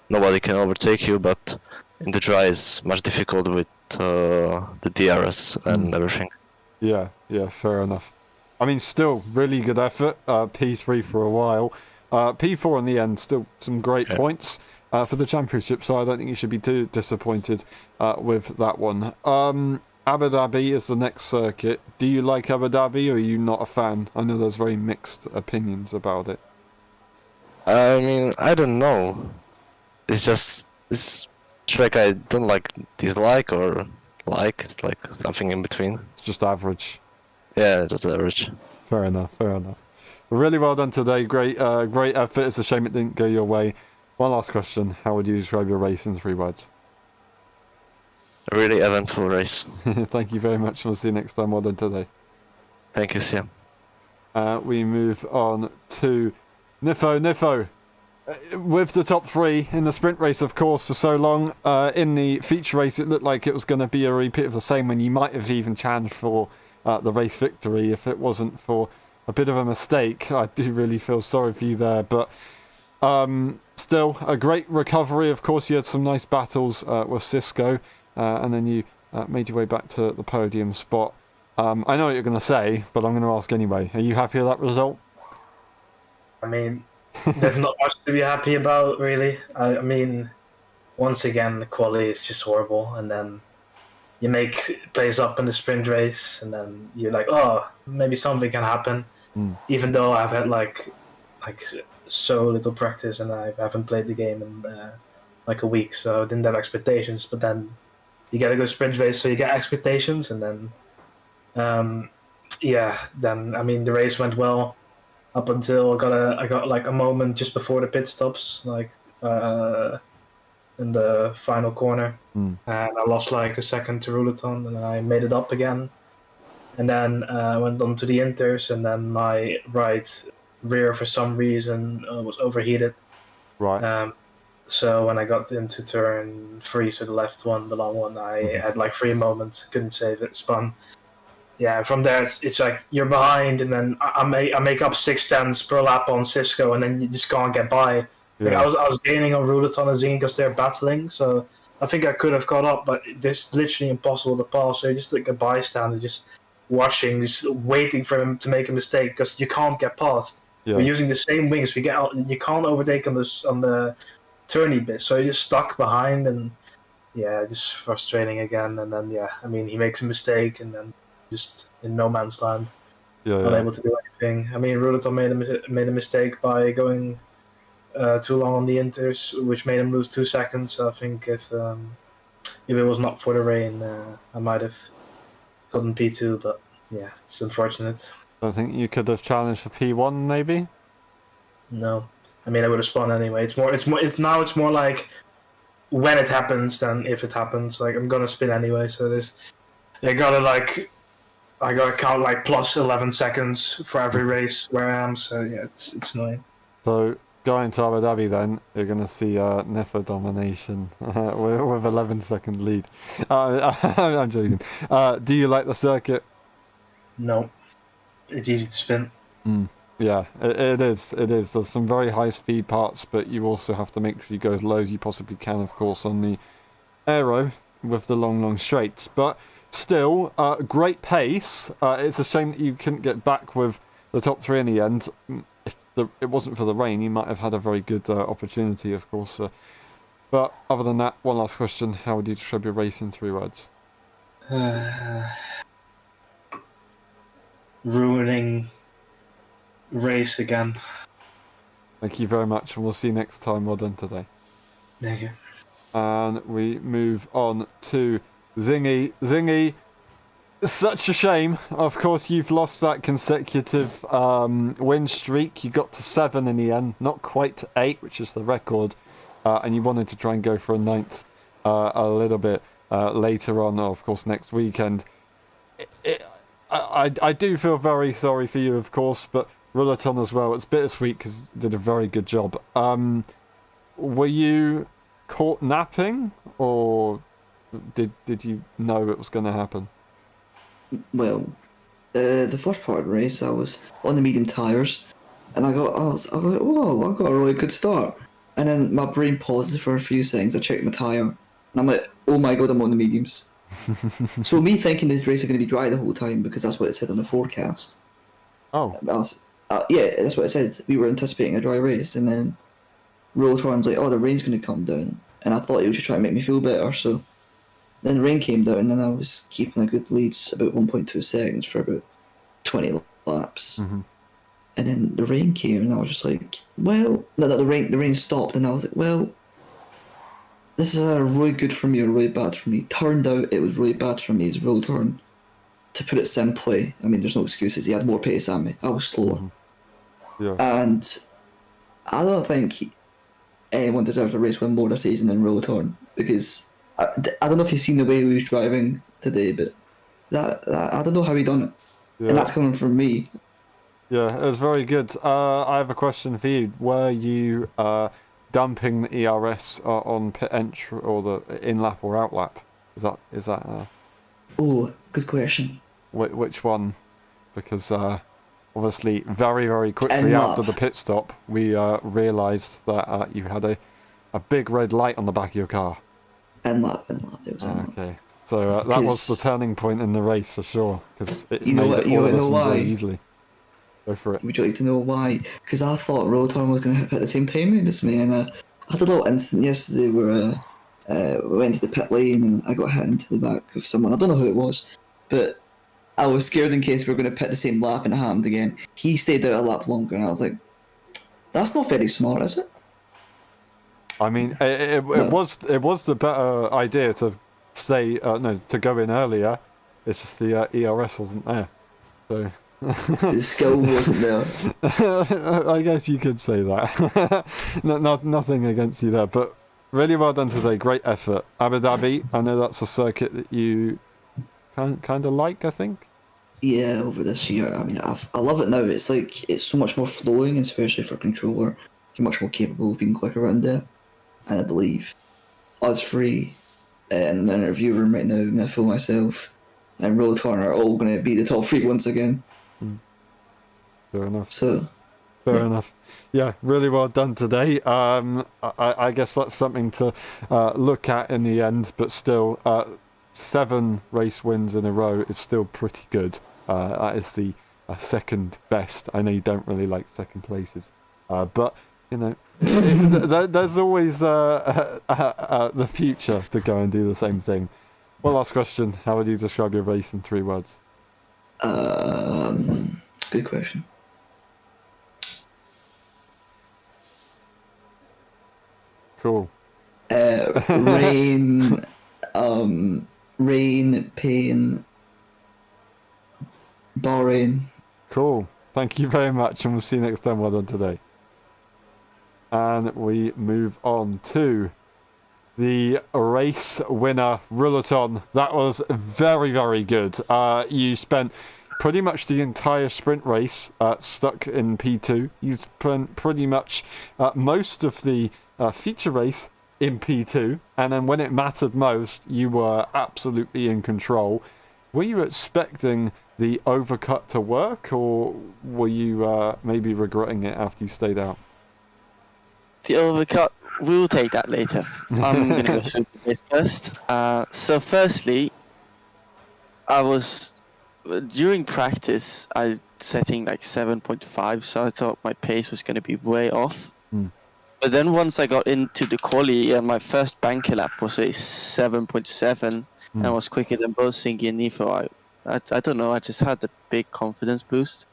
nobody can overtake you, but in the dry it's much difficult with the DRS and everything. Yeah, fair enough. I mean, still, really good effort. P3 for a while. P4 in the end, still some great points for the championship, so I don't think you should be too disappointed with that one. Abu Dhabi is the next circuit. Do you like Abu Dhabi, or are you not a fan? I know there's very mixed opinions about it. I mean, I don't know. It's just this track I don't dislike or like. It's like something in between. It's just average. Yeah, just average. Fair enough. Really well done today. Great effort. It's a shame it didn't go your way. One last question. How would you describe your race in 3 words? A really eventful race. Thank you very much. We'll see you next time. Well done today. Thank you, Siam. We move on to Nifo. With the top 3 in the sprint race, of course, for so long. In the feature race, it looked like it was going to be a repeat of the same, and you might have even challenged for the race victory if it wasn't for a bit of a mistake. I do really feel sorry for you there, but still a great recovery. Of course, you had some nice battles with Cisco, and then you made your way back to the podium spot. I know what you're going to say, but I'm going to ask anyway. Are you happy with that result? I mean, there's not much to be happy about, really. I mean, once again, the quality is just horrible, and then you make plays up in the sprint race, and then you're like, oh, maybe something can happen. Even though I've had like so little practice and I haven't played the game in like a week, so I didn't have expectations. But then you get a good sprint race, so you get expectations, and then then I mean the race went well up until I got like a moment just before the pit stops, like in the final corner, and I lost like a second to Ruleton, and I made it up again, and then I went on to the inters, and then my right rear for some reason was overheated. Right. So when I got into turn 3, so the left one, the long one, I had like 3 moments, couldn't save it, spun. Yeah, from there it's like you're behind, and then I make up 6/10 per lap on Cisco, and then you just can't get by. Like I was gaining on Ruleton and Zing because they're battling, so I think I could have caught up, but it's literally impossible to pass. So you're just like a bystander, just watching, just waiting for him to make a mistake because you can't get past. We're using the same wings. You can't overtake on the turny bit, so you're just stuck behind, and just frustrating again. And then I mean he makes a mistake, and then just in no man's land, unable to do anything. I mean Ruleton made a mistake by going too long on the inters, which made him lose 2 seconds. So I think if it was not for the rain, I might have gotten P2, but yeah, it's unfortunate. I think you could have challenged for P1 maybe. No, I mean I would have spun anyway. It's more like when it happens than if it happens. Like I'm gonna spin anyway, so I gotta count like plus 11 seconds for every race where I am. So yeah, it's annoying. So going to Abu Dhabi, then you're going to see Niffa domination with 11-second lead. I'm joking. Do you like the circuit? No, it's easy to spin. Yeah, it is. There's some very high speed parts, but you also have to make sure you go as low as you possibly can, of course, on the aero with the long straights. But still, great pace. It's a shame that you couldn't get back with the top 3 in the end. If it wasn't for the rain, you might have had a very good opportunity, of course. But other than that, one last question. How would you describe your race in 3 words? Ruining race again. Thank you very much, and we'll see you next time. Well done today. Thank you. And we move on to Zingy. Zingy, such a shame. Of course, you've lost that consecutive win streak. You got to 7 in the end, not quite to 8, which is the record. And you wanted to try and go for a 9th a little bit later on, or of course next weekend. I do feel very sorry for you, of course, but Rulaton as well. It's bittersweet because you did a very good job. Were you caught napping, or did you know it was going to happen? Well, the first part of the race, I was on the medium tyres, and I was like, whoa, I got a really good start. And then my brain pauses for a few seconds. I check my tyre, and I'm like, oh my god, I'm on the mediums. So me thinking this race is going to be dry the whole time because that's what it said on the forecast. Oh. Yeah, that's what it said. We were anticipating a dry race, and then Rolltorn's like, oh, the rain's going to come down. And I thought he was just trying to make me feel better, so then the rain came down, and I was keeping a good lead, about 1.2 seconds for about 20 laps. Mm-hmm. And then the rain came, and I was just like, well, no, the rain stopped, and I was like, well, this is either really good for me or really bad for me. Turned out it was really bad for me as Rolltorn. To put it simply, I mean, there's no excuses. He had more pace than me. I was slower. Mm-hmm. Yeah. And I don't think anyone deserves a race win more this season than Rolltorn, because I don't know if you've seen the way he was driving today, but that I don't know how he done it. Yeah. And that's coming from me. Yeah, it was very good. I have a question for you. Were you dumping the ERS on pit entry or the in lap or out lap? Is that? Oh, good question. Which one? Because obviously, very very quickly In after lap. the pit stop, we realised that you had a big red light on the back of your car. In lap. It was in lap. Okay, so that was the turning point in the race for sure, because it You know made what- it you all of know us why? very easily. Go for it. Would you like to know why? Because I thought Rolltorn was going to hit at the same time as me, and I had a little incident yesterday where we went to the pit lane and I got hit into the back of someone. I don't know who it was, but I was scared in case we were going to pit the same lap and it happened again. He stayed there a lap longer, and I was like, that's not very smart, is it? I mean, it was the better idea to stay to go in earlier. It's just the ERS wasn't there, so. The skill wasn't there. I guess you could say that. Nothing against you there, but really well done today. Great effort. Abu Dhabi, I know that's a circuit that you kind of like, I think. Yeah, over this year, I mean, I love it now. It's like, it's so much more flowing, especially for a controller. You're much more capable of being quick around there. And I believe us three in an interview room right now, and I feel myself and Rolltorn are all going to be the top 3 once again. Fair enough. So, Fair enough. Yeah, really well done today. I guess that's something to look at in the end, but still, 7 race wins in a row is still pretty good. That is the second best. I know you don't really like second places, but you know, there's always the future to go and do the same thing. One last question: how would you describe your race in 3 words? good question. Cool. Rain, rain, pain, boring. Cool. Thank you very much, and we'll see you next time. Well done today. And we move on to the race winner, Rulaton. That was very, very good. You spent pretty much the entire sprint race stuck in P2. You spent pretty much most of the feature race in P2, and then when it mattered most, you were absolutely in control. Were you expecting the overcut to work, or were you maybe regretting it after you stayed out? The overcut, we'll take that later. I'm going to go through this first. So firstly, I was during practice. I setting like 7.5, so I thought my pace was going to be way off. Mm. But then once I got into the quali, my first banker lap was a 7.7, and was quicker than both Singy and Nifo. I don't know. I just had a big confidence boost.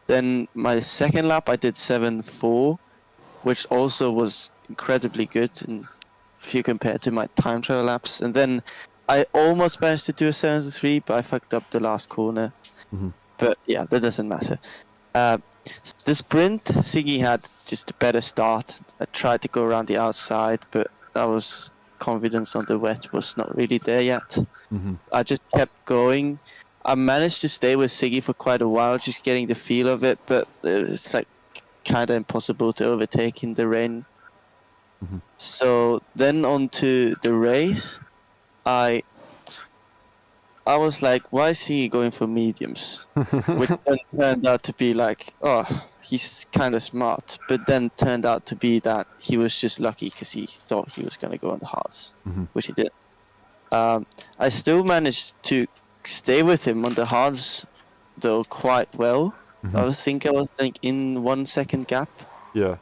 Then my second lap, I did 7.4, which also was incredibly good if you compare to my time trial laps. And then I almost managed to do a 7.3, but I fucked up the last corner. But yeah, that doesn't matter. The sprint, Siggy had just a better start. I tried to go around the outside, but that was confidence on the wet was not really there yet. I just kept going. I managed to stay with Siggy for quite a while, just getting the feel of it, but it's like kind of impossible to overtake in the rain. So then on to the race, I was like, why is he going for mediums? Which then turned out to be like, oh, he's kind of smart. But then turned out to be that he was just lucky because he thought he was going to go on the hards, which he did. I still managed to stay with him on the hards, though, quite well. I think I was like in 1 second gap. Yeah.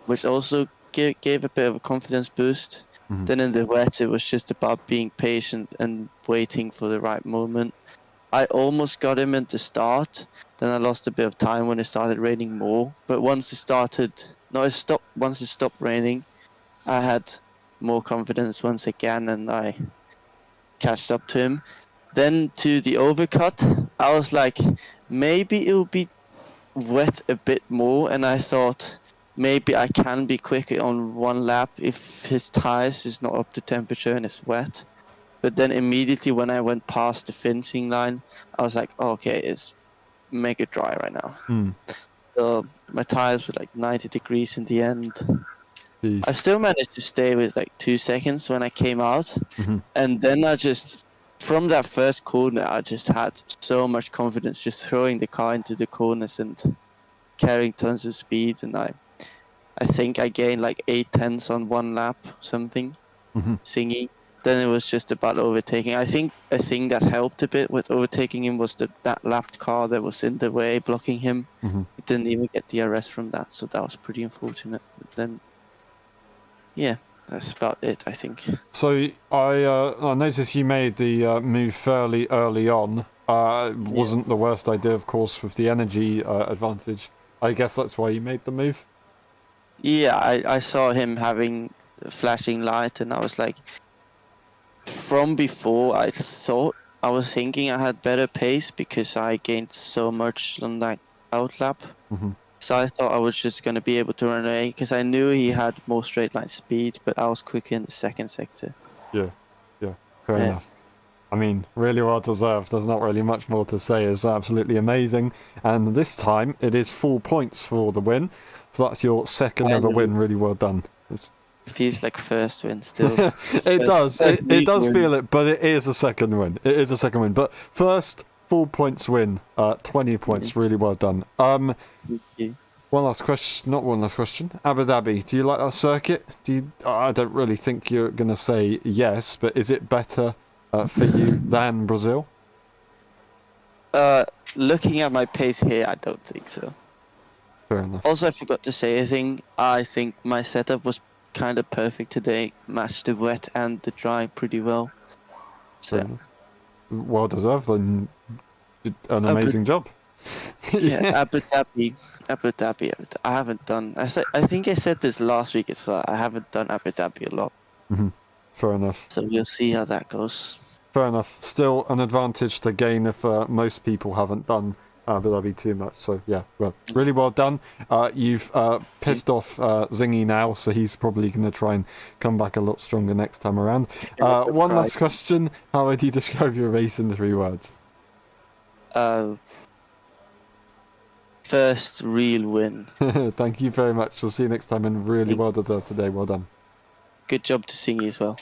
Which also gave a bit of a confidence boost. Then in the wet, it was just about being patient and waiting for the right moment. I almost got him at the start. Then I lost a bit of time when it started raining more. But once it once it stopped raining, I had more confidence once again, and I catched up to him. Then to the overcut, I was like, maybe it will be wet a bit more, and I thought maybe I can be quicker on one lap if his tires is not up to temperature and it's wet. But then immediately when I went past the finishing line, I was like, oh, okay, it's mega dry right now. So my tires were like 90 degrees in the end. Jeez. I still managed to stay with like 2 seconds when I came out. And then from that first corner, I just had so much confidence just throwing the car into the corners and carrying tons of speed. And I think I gained like 8/10 on one lap, something, singing. Then it was just about overtaking. I think a thing that helped a bit with overtaking him was that lapped car that was in the way, blocking him. He didn't even get DRS from that, so that was pretty unfortunate. But then, yeah, that's about it, I think. So I noticed you made the move fairly early on. Wasn't the worst idea, of course, with the energy advantage. I guess that's why you made the move. Yeah, I saw him having a flashing light, and I was like, from before, I was thinking I had better pace because I gained so much on that outlap. So I thought I was just going to be able to run away because I knew he had more straight line speed, but I was quicker in the second sector. Yeah, fair enough. I mean, really well deserved. There's not really much more to say. It's absolutely amazing. And this time, it is 4 points for the win. So that's your second ever win. Really well done. Feels like first win still. It does. It does feel it, but it is a second win. It is a second win. But first, 4 points win. 20 points. Really well done. Thank you. One last question. Not one last question. Abu Dhabi. Do you like that circuit? I don't really think you're going to say yes, but is it better for you than Brazil? Looking at my pace here, I don't think so. Fair enough. Also, I forgot to say a thing. I think my setup was kind of perfect today. Matched the wet and the dry pretty well. So well deserved. Then did an amazing job. Yeah, Abu Dhabi. I haven't done. I think I said this last week as well. I haven't done Abu Dhabi a lot. Fair enough. So we'll see how that goes. Fair enough. Still an advantage to gain if most people haven't done Abu Dhabi too much. So yeah, well, really well done. You've pissed off Zingy now, so he's probably going to try and come back a lot stronger next time around. One last question. How would you describe your race in 3 words? First real win. Thank you very much. We'll see you next time, and really well deserved today. Well done. Good job to sing as well.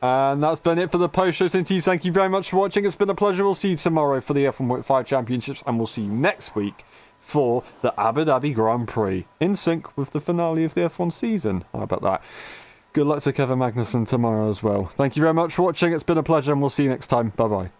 And that's been it for the post-show interviews. Thank you very much for watching. It's been a pleasure. We'll see you tomorrow for the F1.5 Championships, and we'll see you next week for the Abu Dhabi Grand Prix, in sync with the finale of the F1 season. How about that? Good luck to Kevin Magnussen tomorrow as well. Thank you very much for watching. It's been a pleasure, and we'll see you next time. Bye-bye.